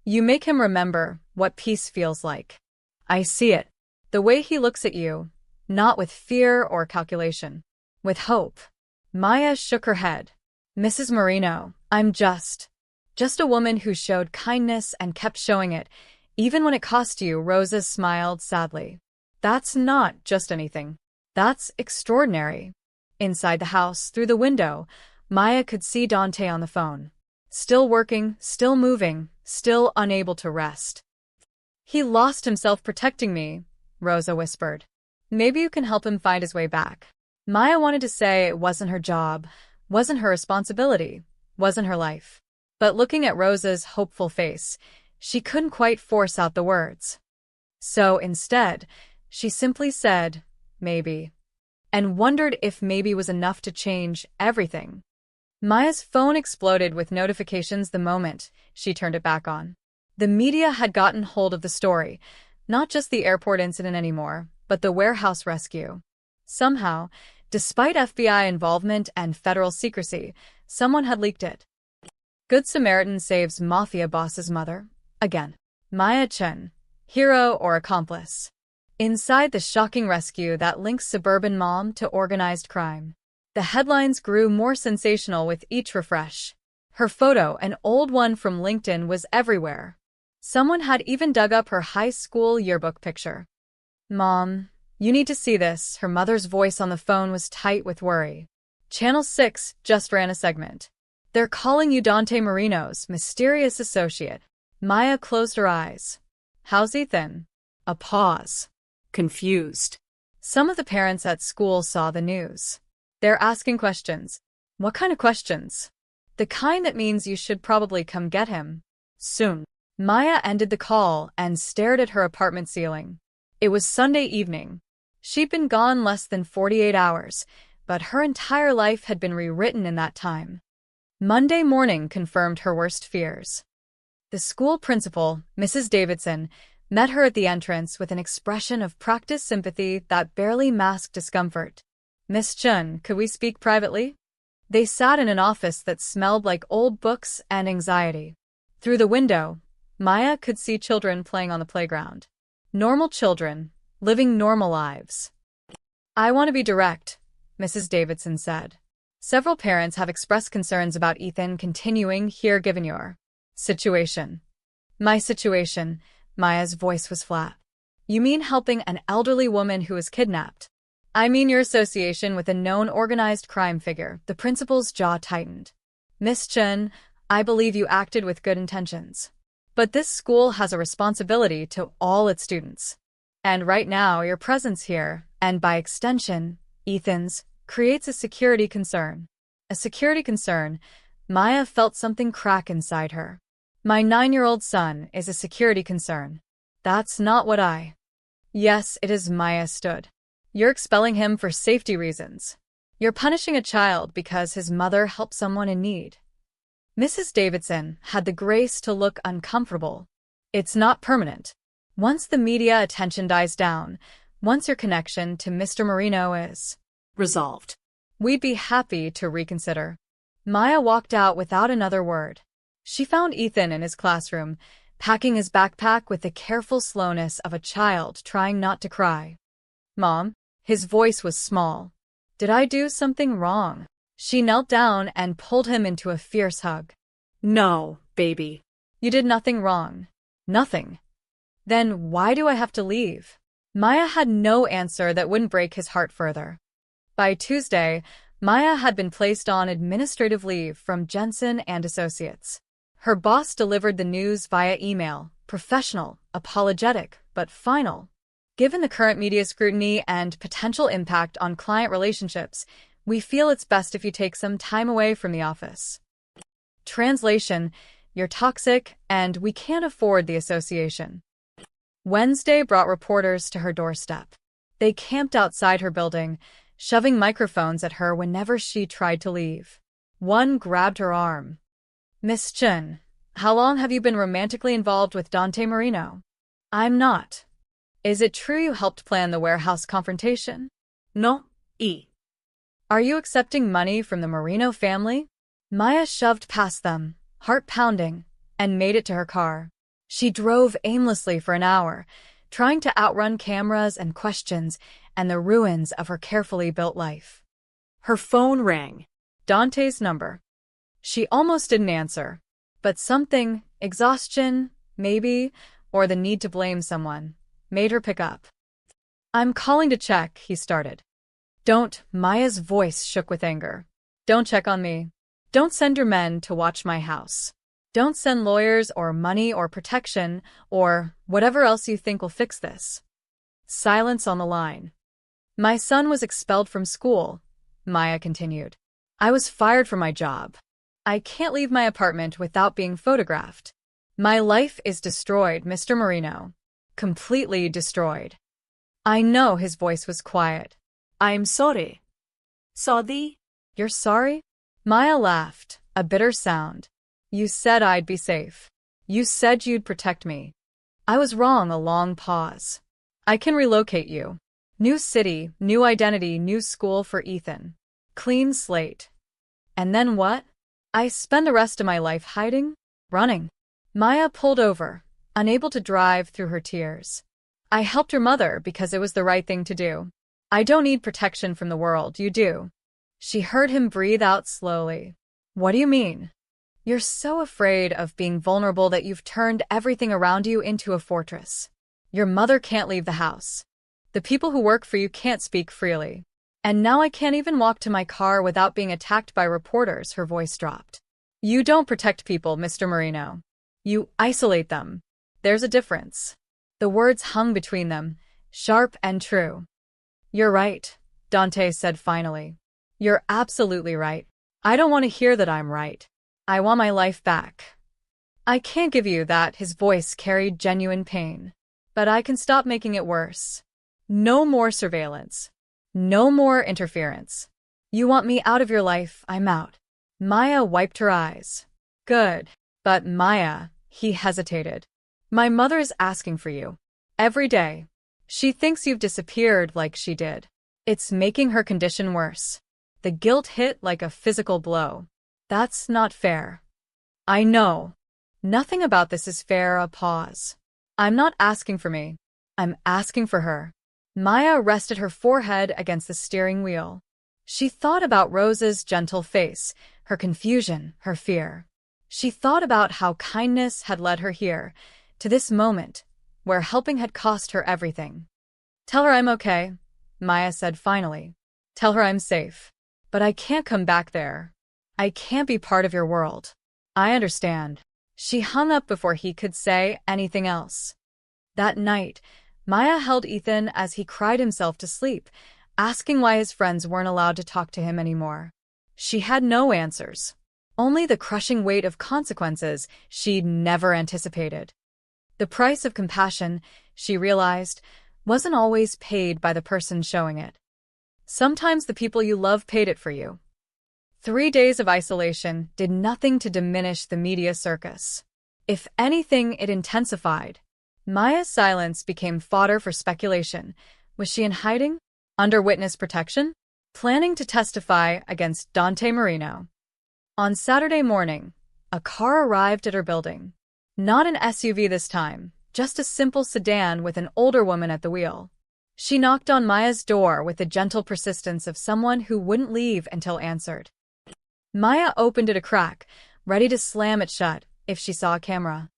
You make him remember what peace feels like. I see it. The way he looks at you, not with fear or calculation. With hope. Maya shook her head. Mrs. Marino, I'm just a woman who showed kindness and kept showing it, even when it cost you. Rosa smiled sadly. That's not just anything. That's extraordinary. Inside the house, through the window, Maya could see Dante on the phone. Still working, still moving, still unable to rest. He lost himself protecting me, Rosa whispered. Maybe you can help him find his way back. Maya wanted to say it wasn't her job, wasn't her responsibility, wasn't her life. But looking at Rosa's hopeful face, she couldn't quite force out the words. So instead, she simply said, maybe, and wondered if maybe was enough to change everything. Maya's phone exploded with notifications the moment she turned it back on. The media had gotten hold of the story, not just the airport incident anymore, but the warehouse rescue. Somehow, despite FBI involvement and federal secrecy, someone had leaked it. Good Samaritan saves Mafia boss's mother. Again. Maya Chen. Hero or accomplice. Inside the shocking rescue that links suburban mom to organized crime. The headlines grew more sensational with each refresh. Her photo, an old one from LinkedIn, was everywhere. Someone had even dug up her high school yearbook picture. Mom, you need to see this. Her mother's voice on the phone was tight with worry. Channel 6 just ran a segment. They're calling you Dante Marino's mysterious associate. Maya closed her eyes. How's Ethan? A pause. Confused. Some of the parents at school saw the news. They're asking questions. What kind of questions? The kind that means you should probably come get him. Soon. Maya ended the call and stared at her apartment ceiling. It was Sunday evening. She'd been gone less than 48 hours, but her entire life had been rewritten in that time. Monday morning confirmed her worst fears. The school principal, Mrs. Davidson, met her at the entrance with an expression of practiced sympathy that barely masked discomfort. Miss Chun, could we speak privately? They sat in an office that smelled like old books and anxiety. Through the window, Maya could see children playing on the playground. Normal children, living normal lives. I want to be direct, Mrs. Davidson said. Several parents have expressed concerns about Ethan continuing here given your situation. My situation, Maya's voice was flat. You mean helping an elderly woman who was kidnapped? I mean your association with a known organized crime figure. The principal's jaw tightened. Miss Chen, I believe you acted with good intentions. But this school has a responsibility to all its students. And right now, your presence here, and by extension, Ethan's, creates a security concern. A security concern. Maya felt something crack inside her. My 9-year-old son is a security concern. That's not what I... Yes, it is. Maya stood. You're expelling him for safety reasons. You're punishing a child because his mother helped someone in need. Mrs. Davidson had the grace to look uncomfortable. It's not permanent. Once the media attention dies down, once your connection to Mr. Marino is resolved, we'd be happy to reconsider. Maya walked out without another word. She found Ethan in his classroom, packing his backpack with the careful slowness of a child trying not to cry. Mom? His voice was small. Did I do something wrong? She knelt down and pulled him into a fierce hug. No, baby. You did nothing wrong. Nothing. Then why do I have to leave? Maya had no answer that wouldn't break his heart further. By Tuesday, Maya had been placed on administrative leave from Jensen and Associates. Her boss delivered the news via email, professional, apologetic, but final. Given the current media scrutiny and potential impact on client relationships, we feel it's best if you take some time away from the office. Translation: you're toxic, and we can't afford the association. Wednesday brought reporters to her doorstep. They camped outside her building, shoving microphones at her whenever she tried to leave. One grabbed her arm. Miss Chen, how long have you been romantically involved with Dante Marino? I'm not. Is it true you helped plan the warehouse confrontation? No. Are you accepting money from the Marino family? Maya shoved past them, heart pounding, and made it to her car. She drove aimlessly for an hour, trying to outrun cameras and questions and the ruins of her carefully built life. Her phone rang. Dante's number. She almost didn't answer, but something, exhaustion, maybe, or the need to blame someone, made her pick up. I'm calling to check, he started. Don't, Maya's voice shook with anger. Don't check on me. Don't send your men to watch my house. Don't send lawyers or money or protection or whatever else you think will fix this. Silence on the line. My son was expelled from school, Maya continued. I was fired from my job. I can't leave my apartment without being photographed. My life is destroyed, Mr. Marino. Completely destroyed. I know his voice was quiet. I'm sorry. Sorry? You're sorry? Maya laughed, a bitter sound. You said I'd be safe. You said you'd protect me. I was wrong. A long pause. I can relocate you. New city, new identity, new school for Ethan. Clean slate. And then what? I spend the rest of my life hiding? Running. Maya pulled over, unable to drive through her tears. I helped your mother because it was the right thing to do. I don't need protection from the world, you do. She heard him breathe out slowly. What do you mean? You're so afraid of being vulnerable that you've turned everything around you into a fortress. Your mother can't leave the house. The people who work for you can't speak freely. And now I can't even walk to my car without being attacked by reporters. Her voice dropped. You don't protect people, Mr. Marino. You isolate them. There's a difference. The words hung between them, sharp and true. You're right, Dante said finally. You're absolutely right. I don't want to hear that I'm right. I want my life back. I can't give you that. His voice carried genuine pain. But I can stop making it worse. No more surveillance. No more interference. You want me out of your life, I'm out. Maya wiped her eyes. Good. But Maya, he hesitated. My mother is asking for you. Every day. She thinks you've disappeared like she did. It's making her condition worse. The guilt hit like a physical blow. That's not fair. I know. Nothing about this is fair. A pause. I'm not asking for me. I'm asking for her. Maya rested her forehead against the steering wheel. She thought about Rose's gentle face, her confusion, her fear. She thought about how kindness had led her here, to this moment, where helping had cost her everything. Tell her I'm okay, Maya said finally. Tell her I'm safe. But I can't come back there. I can't be part of your world. I understand. She hung up before he could say anything else. That night, Maya held Ethan as he cried himself to sleep, asking why his friends weren't allowed to talk to him anymore. She had no answers. Only the crushing weight of consequences she'd never anticipated. The price of compassion, she realized, wasn't always paid by the person showing it. Sometimes the people you love paid it for you. 3 days of isolation did nothing to diminish the media circus. If anything, it intensified. Maya's silence became fodder for speculation. Was she in hiding? Under witness protection? Planning to testify against Dante Marino? On Saturday morning, a car arrived at her building. Not an SUV this time, just a simple sedan with an older woman at the wheel. She knocked on Maya's door with the gentle persistence of someone who wouldn't leave until answered. Maya opened it a crack, ready to slam it shut if she saw a camera.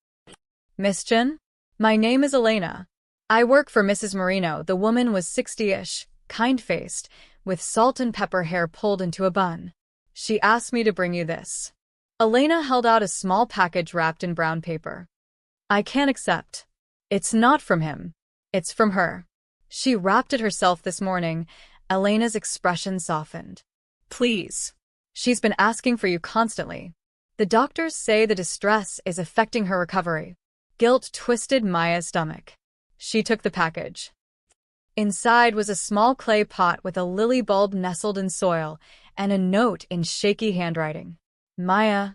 Miss Chen? My name is Elena. I work for Mrs. Marino. The woman was 60-ish, kind-faced, with salt and pepper hair pulled into a bun. She asked me to bring you this. Elena held out a small package wrapped in brown paper. I can't accept. It's not from him. It's from her. She wrapped it herself this morning. Elena's expression softened. Please. She's been asking for you constantly. The doctors say the distress is affecting her recovery. Guilt twisted Maya's stomach. She took the package. Inside was a small clay pot with a lily bulb nestled in soil and a note in shaky handwriting. Maya,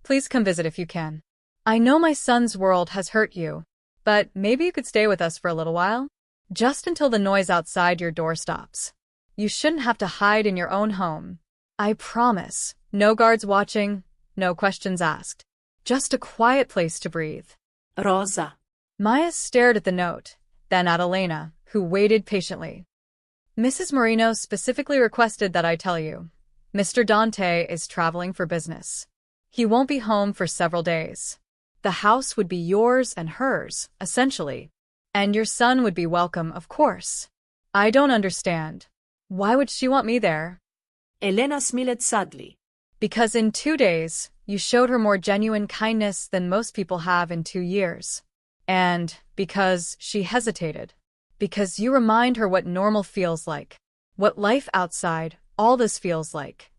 please come visit if you can. I know my son's world has hurt you, but maybe you could stay with us for a little while? Just until the noise outside your door stops. You shouldn't have to hide in your own home. I promise. No guards watching, no questions asked. Just a quiet place to breathe. Rosa. Maya stared at the note, then at Elena, who waited patiently. Mrs. Marino specifically requested that I tell you. Mr. Dante is traveling for business. He won't be home for several days. The house would be yours and hers, essentially. And your son would be welcome, of course. I don't understand. Why would she want me there? Elena smiled sadly. Because in 2 days, you showed her more genuine kindness than most people have in 2 years. And because she hesitated. Because you remind her what normal feels like. What life outside all this feels like.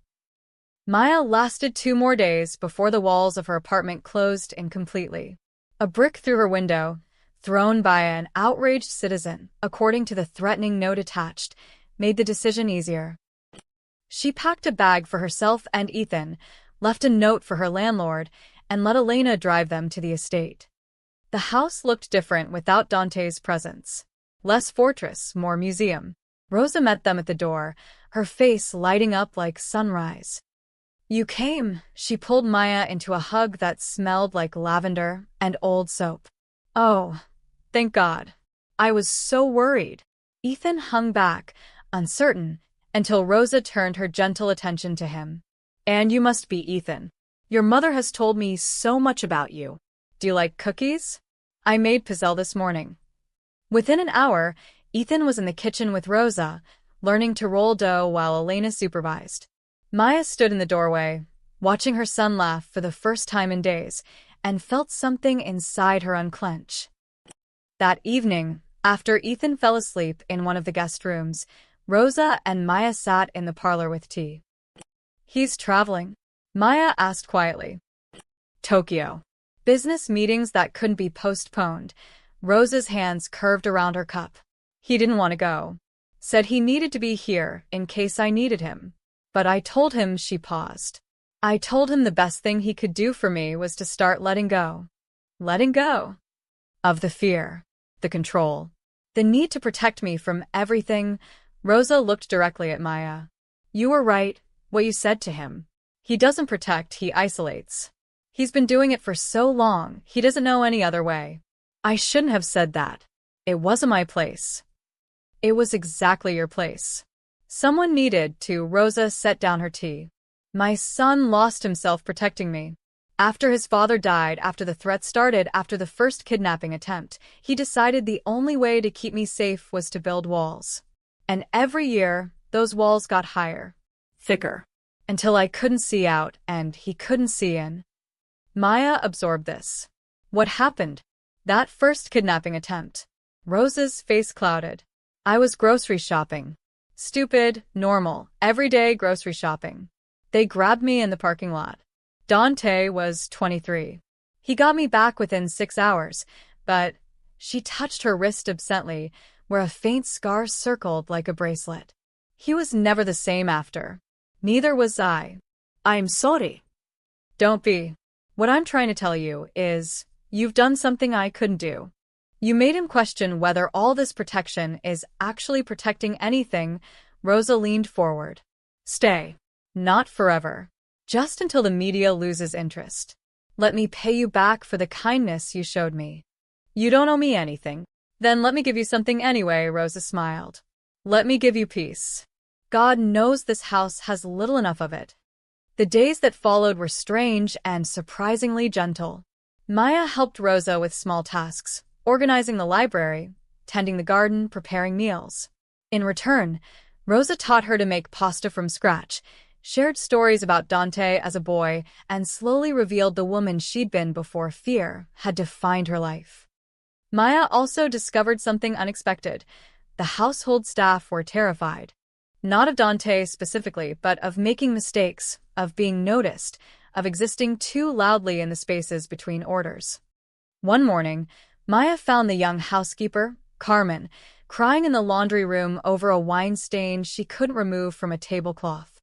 Maya lasted 2 more days before the walls of her apartment closed in completely. A brick through her window, thrown by an outraged citizen, according to the threatening note attached, made the decision easier. She packed a bag for herself and Ethan, left a note for her landlord, and let Elena drive them to the estate. The house looked different without Dante's presence. Less fortress, more museum. Rosa met them at the door, her face lighting up like sunrise. "You came," she pulled Maya into a hug that smelled like lavender and old soap. "Oh, thank God. I was so worried." Ethan hung back, uncertain, until Rosa turned her gentle attention to him. "And you must be Ethan. Your mother has told me so much about you. Do you like cookies? I made pizzelle this morning." Within an hour, Ethan was in the kitchen with Rosa, learning to roll dough while Elena supervised. Maya stood in the doorway, watching her son laugh for the first time in days, and felt something inside her unclench. That evening, after Ethan fell asleep in one of the guest rooms, Rosa and Maya sat in the parlor with tea. "He's traveling?" Maya asked quietly. "Tokyo. Business meetings that couldn't be postponed." Rosa's hands curved around her cup. "He didn't want to go. Said he needed to be here in case I needed him. But I told him," she paused. "I told him the best thing he could do for me was to start letting go. Letting go. Of the fear, the control, the need to protect me from everything." Rosa looked directly at Maya. "You were right, what you said to him. He doesn't protect, he isolates. He's been doing it for so long, he doesn't know any other way. I shouldn't have said that. It wasn't my place." "It was exactly your place. Someone needed to." Rosa set down her tea. "My son lost himself protecting me. After his father died, after the threat started, after the first kidnapping attempt, he decided the only way to keep me safe was to build walls. And every year, those walls got higher, thicker, until I couldn't see out and he couldn't see in." Maya absorbed this. "What happened? That first kidnapping attempt?" Rosa's face clouded. "I was grocery shopping. Stupid, normal, everyday grocery shopping. They grabbed me in the parking lot. Dante was 23. He got me back within 6 hours, but..." She touched her wrist absently, where a faint scar circled like a bracelet. "He was never the same after. Neither was I." I'm sorry. "Don't be. What I'm trying to tell you is, you've done something I couldn't do. You made him question whether all this protection is actually protecting anything." Rosa leaned forward. "Stay. Not forever. Just until the media loses interest. Let me pay you back for the kindness you showed me." "You don't owe me anything." "Then let me give you something anyway," Rosa smiled. "Let me give you peace. God knows this house has little enough of it." The days that followed were strange and surprisingly gentle. Maya helped Rosa with small tasks, organizing the library, tending the garden, preparing meals. In return, Rosa taught her to make pasta from scratch, shared stories about Dante as a boy, and slowly revealed the woman she'd been before fear had defined her life. Maya also discovered something unexpected. The household staff were terrified. Not of Dante specifically, but of making mistakes, of being noticed, of existing too loudly in the spaces between orders. One morning, Maya found the young housekeeper, Carmen, crying in the laundry room over a wine stain she couldn't remove from a tablecloth.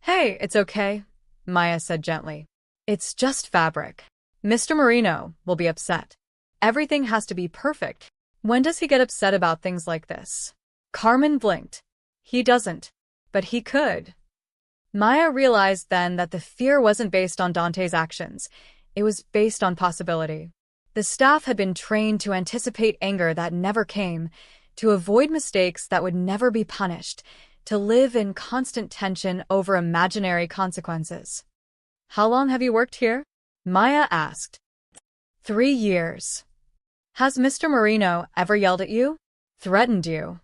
"Hey, it's okay," Maya said gently. "It's just fabric. Mr. Marino will be upset. Everything has to be perfect. When does he get upset about things like this?" Carmen blinked. "He doesn't. But he could." Maya realized then that the fear wasn't based on Dante's actions. It was based on possibility. The staff had been trained to anticipate anger that never came, to avoid mistakes that would never be punished, to live in constant tension over imaginary consequences. "How long have you worked here?" Maya asked. 3 years. "Has Mr. Marino ever yelled at you? Threatened you?"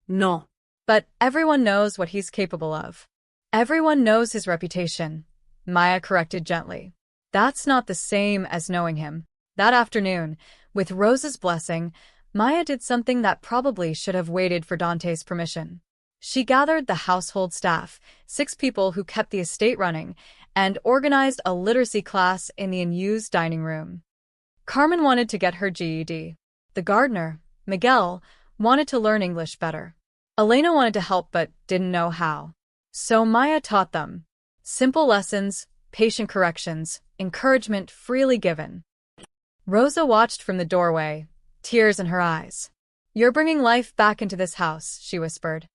No. "But everyone knows what he's capable of. Everyone knows his reputation," Maya corrected gently. "That's not the same as knowing him." That afternoon, with Rosa's blessing, Maya did something that probably should have waited for Dante's permission. She gathered the household staff, 6 people who kept the estate running, and organized a literacy class in the unused dining room. Carmen wanted to get her GED. The gardener, Miguel, wanted to learn English better. Elena wanted to help but didn't know how. So Maya taught them. Simple lessons, patient corrections, encouragement freely given. Rosa watched from the doorway, tears in her eyes. "You're bringing life back into this house," she whispered.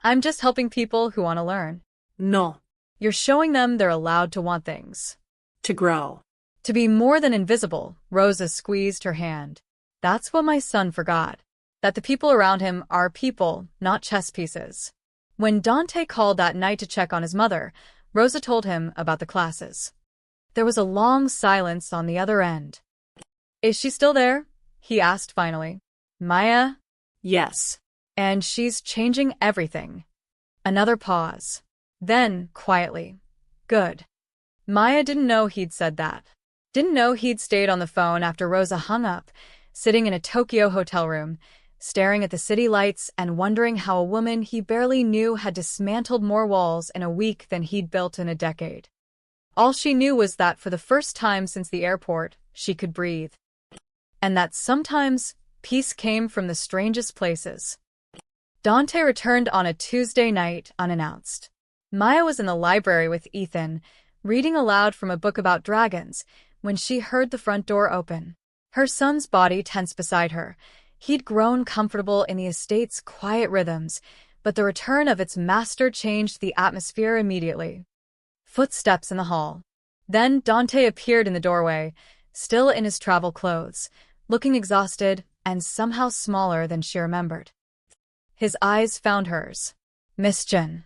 "I'm just helping people who want to learn." No. "You're showing them they're allowed to want things. To grow. To be more than invisible." Rosa squeezed her hand. "That's what my son forgot. That the people around him are people, not chess pieces." When Dante called that night to check on his mother, Rosa told him about the classes. There was a long silence on the other end. "Is she still there?" he asked finally. "Maya?" Yes. "And she's changing everything." Another pause. Then, quietly, "Good." Maya didn't know he'd said that. Didn't know he'd stayed on the phone after Rosa hung up, sitting in a Tokyo hotel room, staring at the city lights and wondering how a woman he barely knew had dismantled more walls in a week than he'd built in a decade. All she knew was that for the first time since the airport, she could breathe. And that sometimes peace came from the strangest places. Dante returned on a Tuesday night unannounced. Maya was in the library with Ethan, reading aloud from a book about dragons, when she heard the front door open. Her son's body tensed beside her. He'd grown comfortable in the estate's quiet rhythms, but the return of its master changed the atmosphere immediately. Footsteps in the hall. Then Dante appeared in the doorway, still in his travel clothes, looking exhausted and somehow smaller than she remembered. His eyes found hers. "Miss Jen."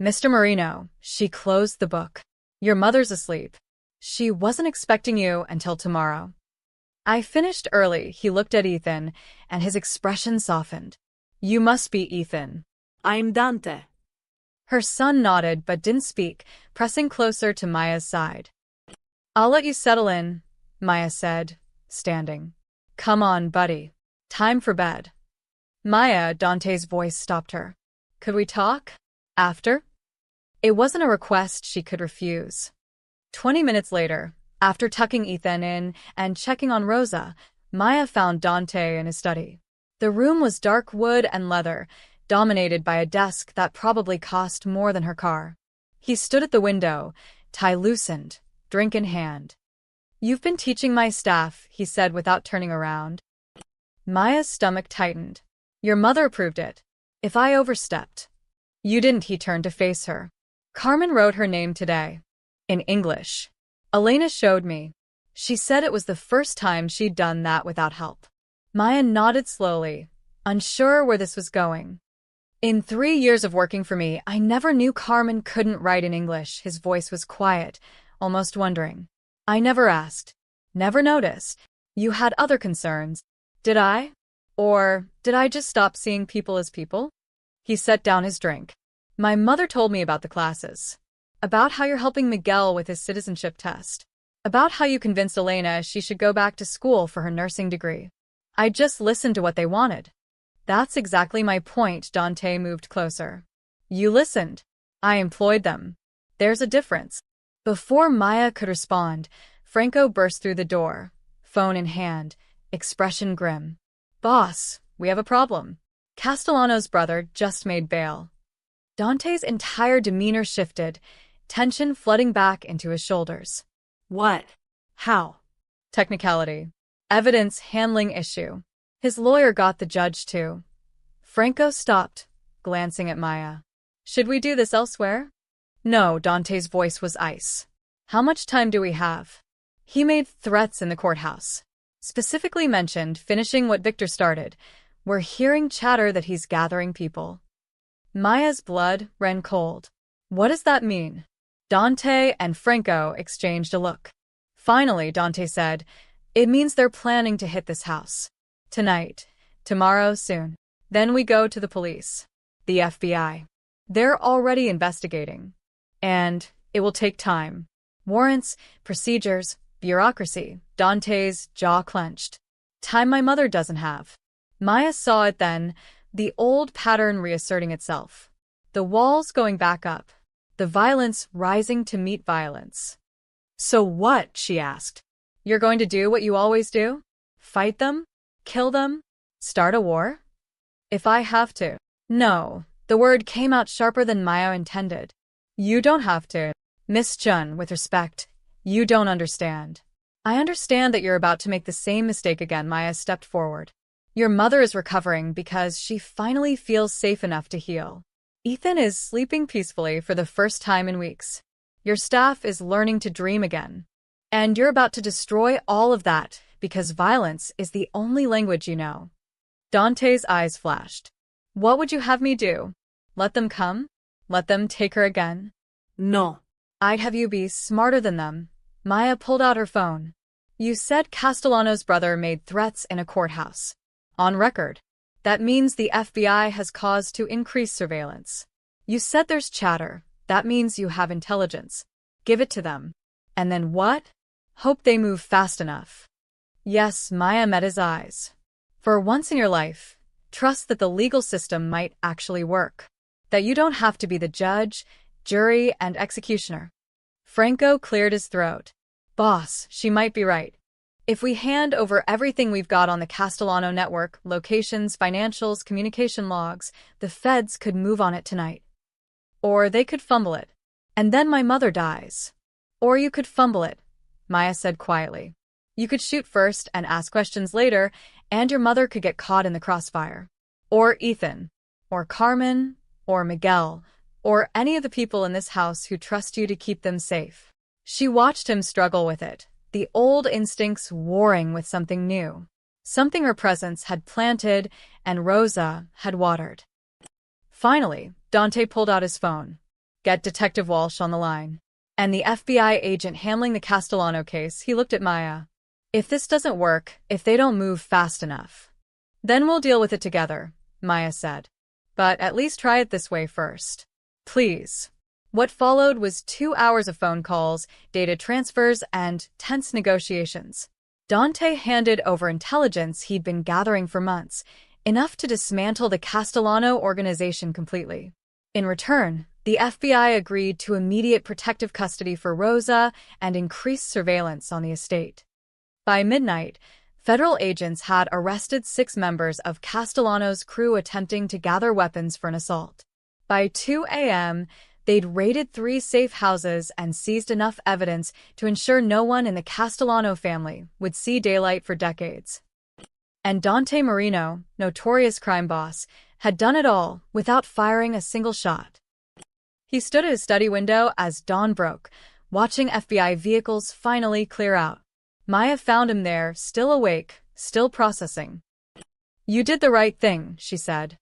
"Mr. Marino." She closed the book. "Your mother's asleep. She wasn't expecting you until tomorrow." "I finished early." He looked at Ethan, and his expression softened. "You must be Ethan." I'm Dante. Her son nodded but didn't speak, pressing closer to Maya's side. "I'll let you settle in," Maya said, standing. "Come on, buddy. Time for bed." "Maya," Dante's voice stopped her. "Could we talk? After?" It wasn't a request she could refuse. 20 minutes later, after tucking Ethan in and checking on Rosa, Maya found Dante in his study. The room was dark wood and leather, dominated by a desk that probably cost more than her car. He stood at the window, tie loosened, drink in hand. "You've been teaching my staff," he said without turning around. Maya's stomach tightened. "Your mother approved it. If I overstepped." "You didn't." He turned to face her. "Carmen wrote her name today. In English. Elena showed me. She said it was the first time she'd done that without help." Maya nodded slowly, unsure where this was going. "In 3 years of working for me, I never knew Carmen couldn't write in English." His voice was quiet, almost wondering. "I never asked. Never noticed. You had other concerns. Did I? Or did I just stop seeing people as people?" He set down his drink. "My mother told me about the classes. About how you're helping Miguel with his citizenship test. About how you convinced Elena she should go back to school for her nursing degree. I just listened to what they wanted." "That's exactly my point." Dante moved closer. "You listened. I employed them. There's a difference." Before Maya could respond, Franco burst through the door, phone in hand, expression grim. "Boss, we have a problem. Castellano's brother just made bail." Dante's entire demeanor shifted, tension flooding back into his shoulders. What? How? Technicality. Evidence handling issue. His lawyer got the judge too. Franco stopped, glancing at Maya. "Should we do this elsewhere?" "No." Dante's voice was ice. "How much time do we have?" He made threats in the courthouse. Specifically mentioned finishing what Victor started. "We're hearing chatter that he's gathering people." Maya's blood ran cold. "What does that mean?" Dante and Franco exchanged a look. Finally, Dante said, "It means they're planning to hit this house. Tonight. Tomorrow, soon. Then we go to the police. The FBI. They're already investigating. And it will take time. Warrants, procedures, bureaucracy." Dante's jaw clenched. "Time my mother doesn't have." Maya saw it then, the old pattern reasserting itself. the walls going back up, the violence rising to meet violence. "So what?" she asked. "You're going to do what you always do? Fight them? Kill them? Start a war?" "If I have to." "No." The word came out sharper than Maya intended. "You don't have to. Miss Chun, with respect, you don't understand." "I understand that you're about to make the same mistake again." Maya stepped forward. "Your mother is recovering because she finally feels safe enough to heal. Ethan is sleeping peacefully for the first time in weeks. Your staff is learning to dream again. And you're about to destroy all of that because violence is the only language you know." Dante's eyes flashed. "What would you have me do? Let them come? Let them take her again?" No. "I'd have you be smarter than them." Maya pulled out her phone. "You said Castellano's brother made threats in a courthouse. On record. That means the FBI has cause to increase surveillance. You said there's chatter. That means you have intelligence. Give it to them. And then what? Hope they move fast enough." Yes, Maya met his eyes. "For once in your life, trust that the legal system might actually work. That you don't have to be the judge, jury, and executioner." Franco cleared his throat. "Boss, she might be right. If we hand over everything we've got on the Castellano network, locations, financials, communication logs, the feds could move on it tonight. Or they could fumble it. And then my mother dies. Or you could fumble it," Maya said quietly. "You could shoot first and ask questions later, and your mother could get caught in the crossfire. Or Ethan. Or Carmen. Or Miguel. Or any of the people in this house who trust you to keep them safe." She watched him struggle with it, the old instincts warring with something new. Something her presence had planted and Rosa had watered. Finally, Dante pulled out his phone. "Get Detective Walsh on the line." And the FBI agent handling the Castellano case, he looked at Maya. "If this doesn't work, if they don't move fast enough, then we'll deal with it together," Maya said. "But at least try it this way first. Please." What followed was 2 hours of phone calls, data transfers, and tense negotiations. Dante handed over intelligence he'd been gathering for months, enough to dismantle the Castellano organization completely. In return, the FBI agreed to immediate protective custody for Rosa and increased surveillance on the estate. By midnight, federal agents had arrested 6 members of Castellano's crew attempting to gather weapons for an assault. By 2 a.m., they'd raided 3 safe houses and seized enough evidence to ensure no one in the Castellano family would see daylight for decades. And Dante Marino, notorious crime boss, had done it all without firing a single shot. He stood at his study window as dawn broke, watching FBI vehicles finally clear out. Maya found him there, still awake, still processing. "You did the right thing," she said.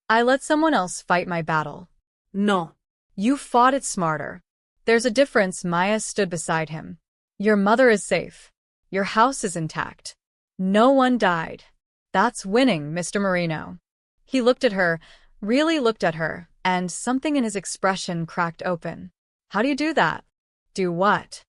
"I let someone else fight my battle." No. "You fought it smarter." "There's a difference." Maya stood beside him. "Your mother is safe. Your house is intact. No one died. That's winning, Mr. Marino." He looked at her, really looked at her, and something in his expression cracked open. "How do you do that?" "Do what?"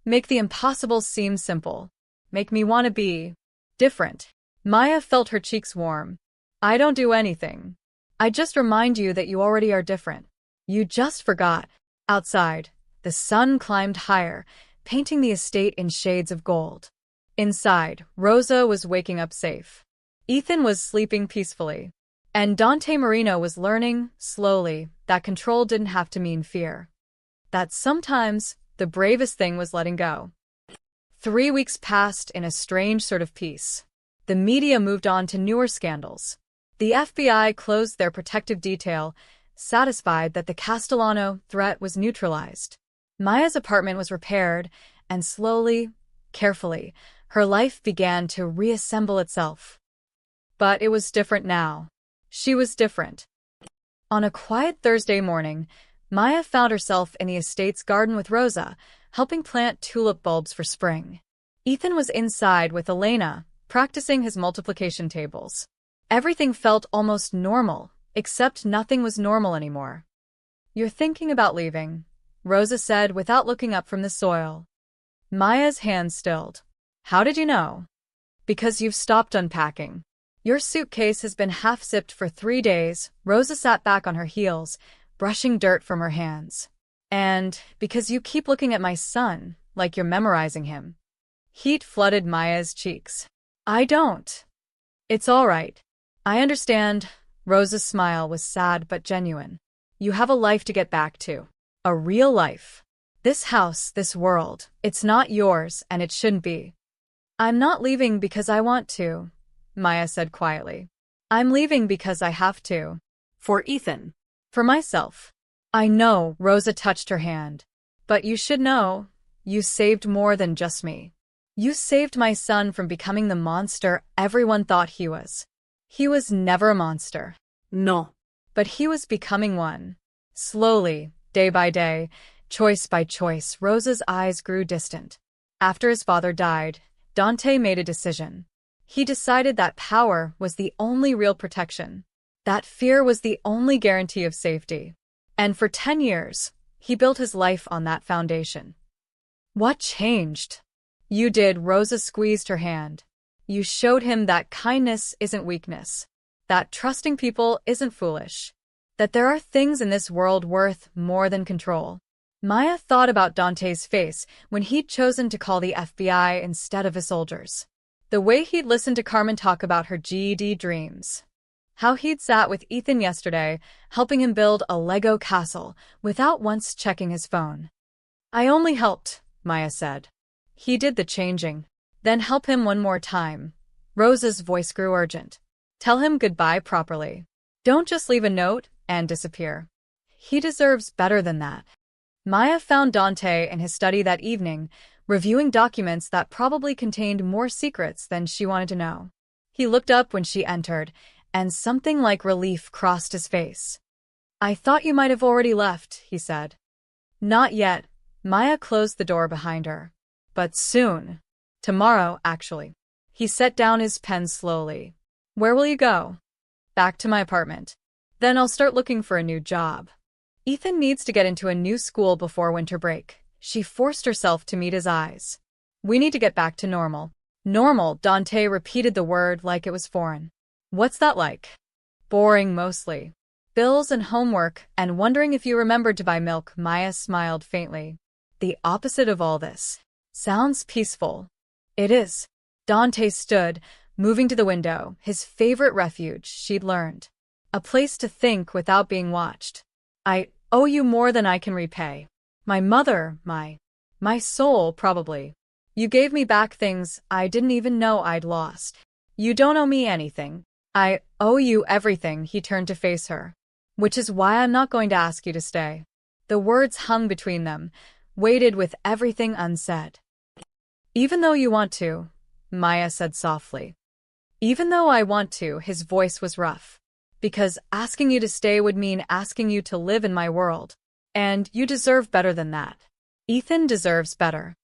"Make the impossible seem simple. Make me want to be different." Maya felt her cheeks warm. "I don't do anything. I just remind you that you already are different. You just forgot." Outside, the sun climbed higher, painting the estate in shades of gold. Inside, Rosa was waking up safe. Ethan was sleeping peacefully. And Dante Marino was learning, slowly, that control didn't have to mean fear. That sometimes, the bravest thing was letting go. 3 weeks passed in a strange sort of peace. The media moved on to newer scandals. The FBI closed their protective detail, satisfied that the Castellano threat was neutralized. Maya's apartment was repaired, and slowly, carefully, her life began to reassemble itself. But it was different now. She was different. On a quiet Thursday morning, Maya found herself in the estate's garden with Rosa, helping plant tulip bulbs for spring. Ethan was inside with Elena, practicing his multiplication tables. Everything felt almost normal, except nothing was normal anymore. "You're thinking about leaving," Rosa said without looking up from the soil. Maya's hand stilled. "How did you know?" "Because you've stopped unpacking. Your suitcase has been half-zipped for 3 days." Rosa sat back on her heels, brushing dirt from her hands. And because you keep looking at my son, like you're memorizing him. Heat flooded Maya's cheeks. I don't. It's all right. I understand. Rosa's smile was sad but genuine. You have a life to get back to. A real life. This house, this world, it's not yours and it shouldn't be. I'm not leaving because I want to, Maya said quietly. I'm leaving because I have to. For Ethan. For myself. I know, Rosa touched her hand. But you should know, you saved more than just me. You saved my son from becoming the monster everyone thought he was. He was never a monster. No. But he was becoming one. Slowly, day by day, choice by choice, Rosa's eyes grew distant. After his father died, Dante made a decision. He decided that power was the only real protection. That fear was the only guarantee of safety. And for 10 years, he built his life on that foundation. What changed? You did, Rosa squeezed her hand. You showed him that kindness isn't weakness. That trusting people isn't foolish. That there are things in this world worth more than control. Maya thought about Dante's face when he'd chosen to call the FBI instead of his soldiers. The way he'd listened to Carmen talk about her GED dreams. How he'd sat with Ethan yesterday, helping him build a Lego castle without once checking his phone. I only helped, Maya said. He did the changing. Then help him one more time. Rosa's voice grew urgent. Tell him goodbye properly. Don't just leave a note and disappear. He deserves better than that. Maya found Dante in his study that evening, reviewing documents that probably contained more secrets than she wanted to know. He looked up when she entered, and something like relief crossed his face. I thought you might have already left, he said. Not yet. Maya closed the door behind her. But soon. Tomorrow, actually. He set down his pen slowly. Where will you go? Back to my apartment. Then I'll start looking for a new job. Ethan needs to get into a new school before winter break. She forced herself to meet his eyes. We need to get back to normal. Normal, Dante repeated the word like it was foreign. What's that like? Boring mostly. Bills and homework, and wondering if you remembered to buy milk, Maya smiled faintly. The opposite of all this. Sounds peaceful. It is. Dante stood, moving to the window, his favorite refuge, she'd learned. A place to think without being watched. I owe you more than I can repay. My mother, my soul, probably. You gave me back things I didn't even know I'd lost. You don't owe me anything. I owe you everything, he turned to face her. Which is why I'm not going to ask you to stay. The words hung between them, weighted with everything unsaid. Even though you want to, Maya said softly. Even though I want to, his voice was rough. Because asking you to stay would mean asking you to live in my world. And you deserve better than that. Ethan deserves better.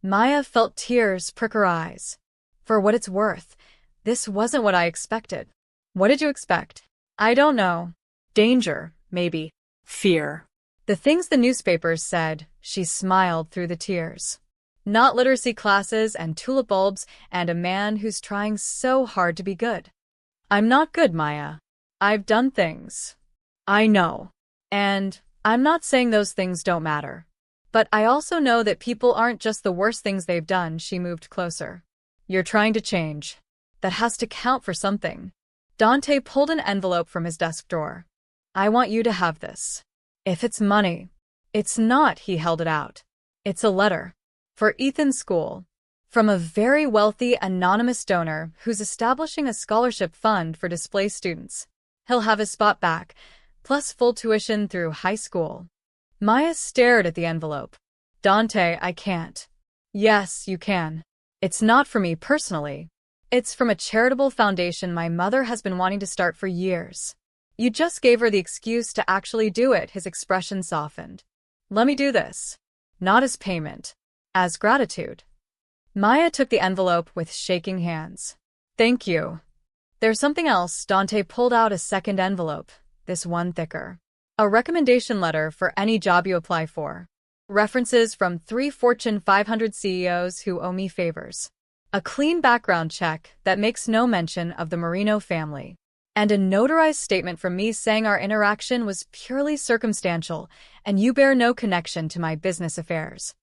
Maya felt tears prick her eyes. For what it's worth, this wasn't what I expected. What did you expect? I don't know. Danger, maybe. Fear. The things the newspapers said, she smiled through the tears. Not literacy classes and tulip bulbs and a man who's trying so hard to be good. I'm not good, Maya. I've done things. I know. And I'm not saying those things don't matter. But I also know that people aren't just the worst things they've done. She moved closer. You're trying to change. That has to count for something. Dante pulled an envelope from his desk drawer. I want you to have this. If it's money. It's not, he held it out. It's a letter. For Ethan's school. From a very wealthy anonymous donor who's establishing a scholarship fund for displaced students. He'll have his spot back, plus full tuition through high school. Maya stared at the envelope. Dante, I can't. Yes, you can. It's not for me personally. It's from a charitable foundation my mother has been wanting to start for years. You just gave her the excuse to actually do it, his expression softened. Let me do this. Not as payment. As gratitude. Maya took the envelope with shaking hands. Thank you. There's something else. Dante pulled out a second envelope, this one thicker. A recommendation letter for any job you apply for. References from 3 Fortune 500 CEOs who owe me favors. A clean background check that makes no mention of the Marino family. and a notarized statement from me saying our interaction was purely circumstantial and you bear no connection to my business affairs.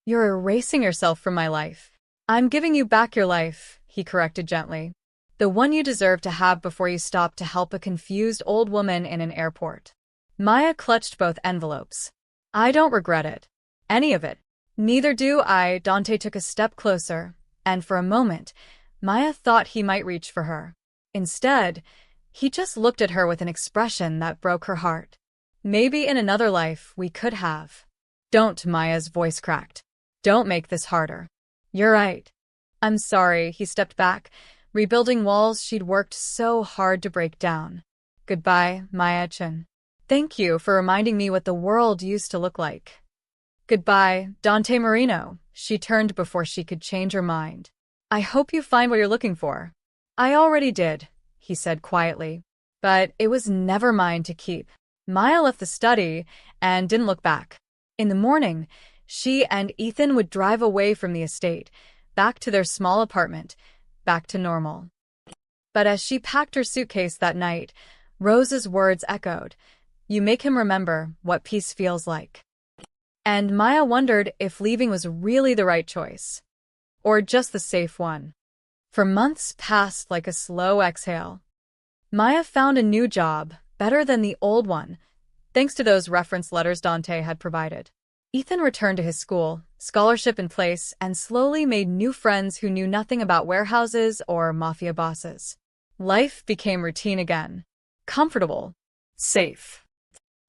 You're erasing yourself from my life. I'm giving you back your life, he corrected gently. The one you deserve to have before you stopped to help a confused old woman in an airport. Maya clutched both envelopes. I don't regret it. Any of it. Neither do I. Dante took a step closer, and for a moment, Maya thought he might reach for her. Instead, he just looked at her with an expression that broke her heart. Maybe in another life we could have. Don't, Maya's voice cracked. Don't make this harder. You're right. I'm sorry, he stepped back, rebuilding walls she'd worked so hard to break down. Goodbye, Maya-chan. Thank you for reminding me what the world used to look like. Goodbye, Dante Marino. She turned before she could change her mind. I hope you find what you're looking for. I already did, he said quietly. But it was never mine to keep. Maya left the study and didn't look back. In the morning, she and Ethan would drive away from the estate, back to their small apartment, back to normal. But as she packed her suitcase that night, Rose's words echoed, "You make him remember what peace feels like." And Maya wondered if leaving was really the right choice, or just the safe one. For months passed like a slow exhale. Maya found a new job, better than the old one, thanks to those reference letters Dante had provided. Ethan returned to his school, scholarship in place, and slowly made new friends who knew nothing about warehouses or mafia bosses. Life became routine again. Comfortable. Safe.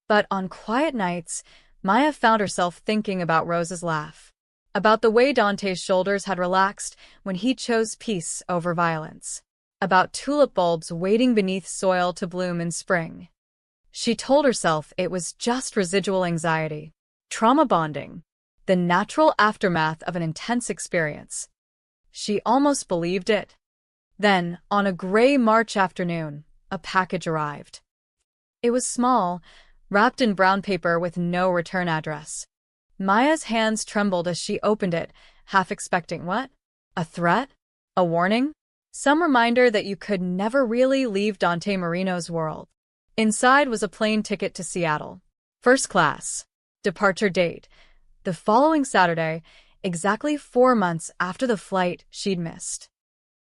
But on quiet nights, Maya found herself thinking about Rose's laugh. About the way Dante's shoulders had relaxed when he chose peace over violence. About tulip bulbs waiting beneath soil to bloom in spring. She told herself it was just residual anxiety. Trauma bonding. The natural aftermath of an intense experience. She almost believed it. Then, on a gray March afternoon, a package arrived. It was small, wrapped in brown paper with no return address. Maya's hands trembled as she opened it, half expecting what? A threat? A warning? Some reminder that you could never really leave Dante Marino's world. Inside was a plane ticket to Seattle. First class. Departure date. The following Saturday, exactly 4 months after the flight she'd missed.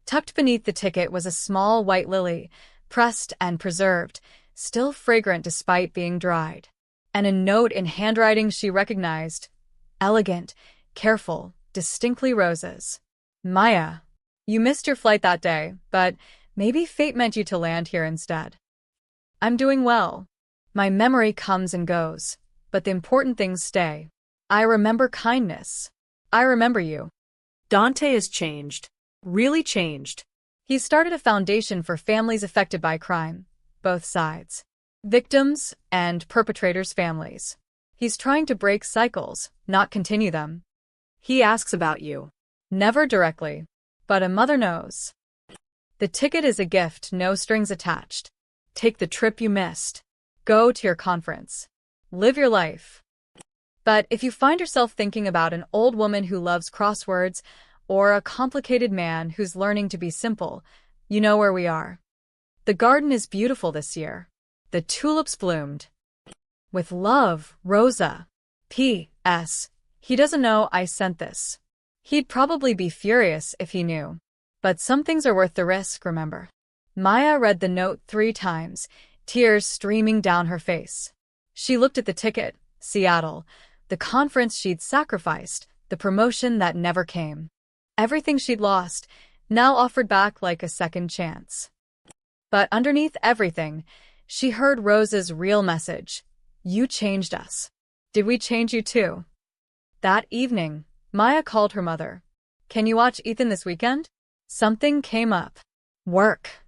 Tucked beneath the ticket was a small white lily, pressed and preserved, still fragrant despite being dried. And a note in handwriting she recognized. Elegant, careful, distinctly Rose's. Maya, you missed your flight that day, but maybe fate meant you to land here instead. I'm doing well. My memory comes and goes, but the important things stay. I remember kindness. I remember you. Dante has changed. Really changed. He started a foundation for families affected by crime. Both sides. Victims and perpetrators' families. He's trying to break cycles, not continue them. He asks about you. Never directly. But a mother knows. The ticket is a gift, no strings attached. Take the trip you missed. Go to your conference. Live your life. But if you find yourself thinking about an old woman who loves crosswords or a complicated man who's learning to be simple, you know where we are. The garden is beautiful this year. The tulips bloomed. With love, Rosa. P.S. He doesn't know I sent this. He'd probably be furious if he knew. But some things are worth the risk, remember. Maya read the note 3 times, tears streaming down her face. She looked at the ticket, Seattle, the conference she'd sacrificed, the promotion that never came. Everything she'd lost, now offered back like a second chance. But underneath everything, she heard Rose's real message. You changed us. Did we change you too? That evening, Maya called her mother. Can you watch Ethan this weekend? Something came up. Work.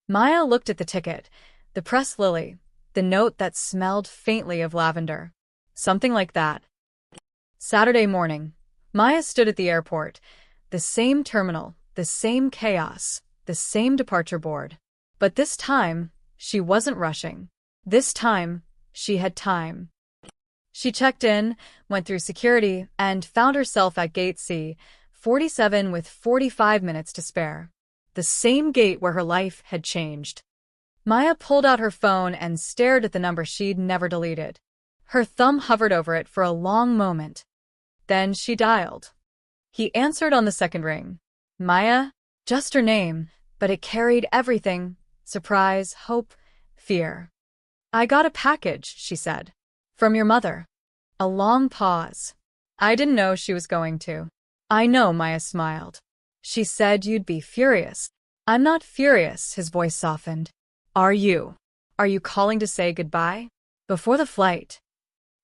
Maya looked at the ticket, the press lily, the note that smelled faintly of lavender. Something like that. Saturday morning, Maya stood at the airport. The same terminal, the same chaos, the same departure board. But this time, she wasn't rushing. This time, she had time. She checked in, went through security, and found herself at Gate C, 47 with 45 minutes to spare. The same gate where her life had changed. Maya pulled out her phone and stared at the number she'd never deleted. Her thumb hovered over it for a long moment. Then she dialed. He answered on the second ring. Maya? Just her name, but it carried everything: surprise, hope, fear. I got a package, she said. From your mother. A long pause. I didn't know she was going to. I know, Maya smiled. She said you'd be furious. I'm not furious, his voice softened. Are you? Are you calling to say goodbye? Before the flight.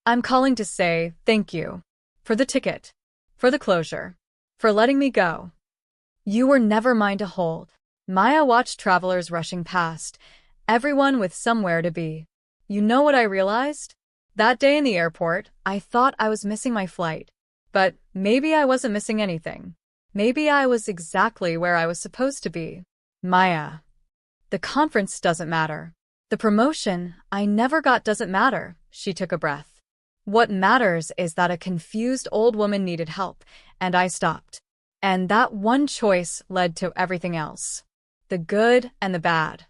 I'm calling to say thank you. For the ticket. For the closure. For letting me go. You were never mine to hold. Maya watched travelers rushing past, everyone with somewhere to be. You know what I realized? That day in the airport, I thought I was missing my flight. But maybe I wasn't missing anything. Maybe I was exactly where I was supposed to be. Maya. The conference doesn't matter. The promotion I never got doesn't matter, she took a breath. What matters is that a confused old woman needed help, and I stopped. And that one choice led to everything else. The good and the bad.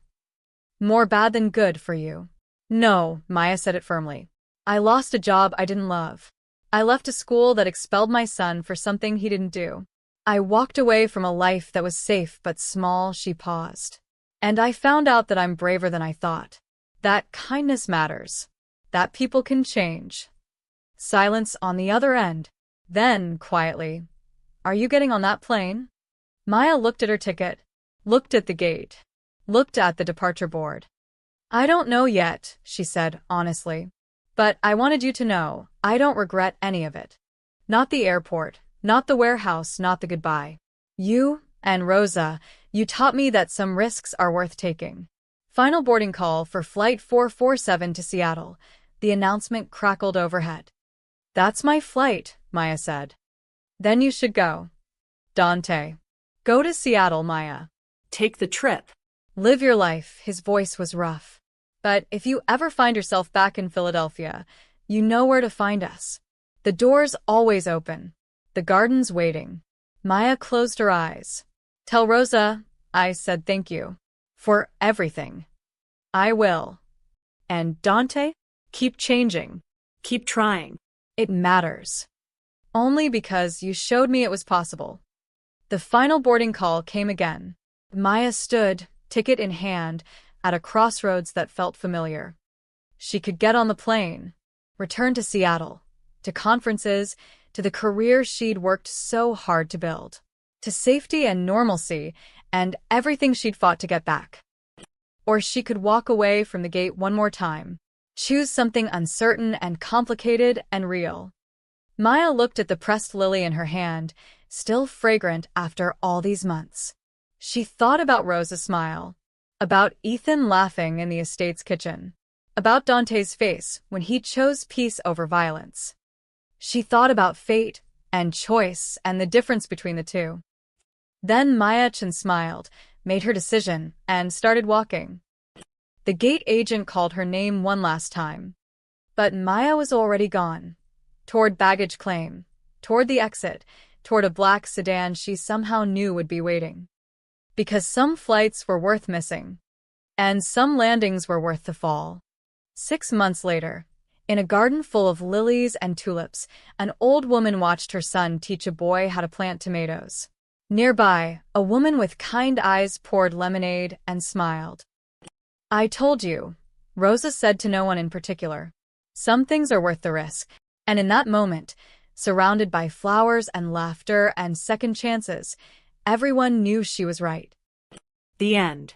More bad than good for you. No, Maya said it firmly. I lost a job I didn't love. I left a school that expelled my son for something he didn't do. I walked away from a life that was safe but small, she paused. And I found out that I'm braver than I thought. That kindness matters. That people can change. Silence on the other end. Then, quietly, are you getting on that plane? Maya looked at her ticket, looked at the gate, looked at the departure board. I don't know yet, she said, honestly. But I wanted you to know, I don't regret any of it. Not the airport, not the warehouse, not the goodbye. You and Rosa, you taught me that some risks are worth taking. Final boarding call for Flight 447 to Seattle. The announcement crackled overhead. That's my flight, Maya said. Then you should go. Dante. Go to Seattle, Maya. Take the trip. Live your life, his voice was rough. But if you ever find yourself back in Philadelphia, you know where to find us. The door's always open. The garden's waiting. Maya closed her eyes. Tell Rosa I said thank you. For everything. I will. And Dante? Keep changing. Keep trying. It matters. Only because you showed me it was possible. The final boarding call came again. Maya stood, ticket in hand, at a crossroads that felt familiar. She could get on the plane, return to Seattle, to conferences, to the career she'd worked so hard to build, to safety and normalcy and everything she'd fought to get back. Or she could walk away from the gate one more time, choose something uncertain and complicated and real. Maya looked at the pressed lily in her hand, still fragrant after all these months. She thought about Rosa's smile, about Ethan laughing in the estate's kitchen, about Dante's face when he chose peace over violence. She thought about fate and choice and the difference between the two. Then Maya Chen smiled, made her decision, and started walking. The gate agent called her name one last time. But Maya was already gone. Toward baggage claim, toward the exit, toward a black sedan she somehow knew would be waiting. Because some flights were worth missing. And some landings were worth the fall. 6 months later, in a garden full of lilies and tulips, an old woman watched her son teach a boy how to plant tomatoes. Nearby, a woman with kind eyes poured lemonade and smiled. I told you, Rosa said to no one in particular. Some things are worth the risk. And in that moment, surrounded by flowers and laughter and second chances, everyone knew she was right. The end.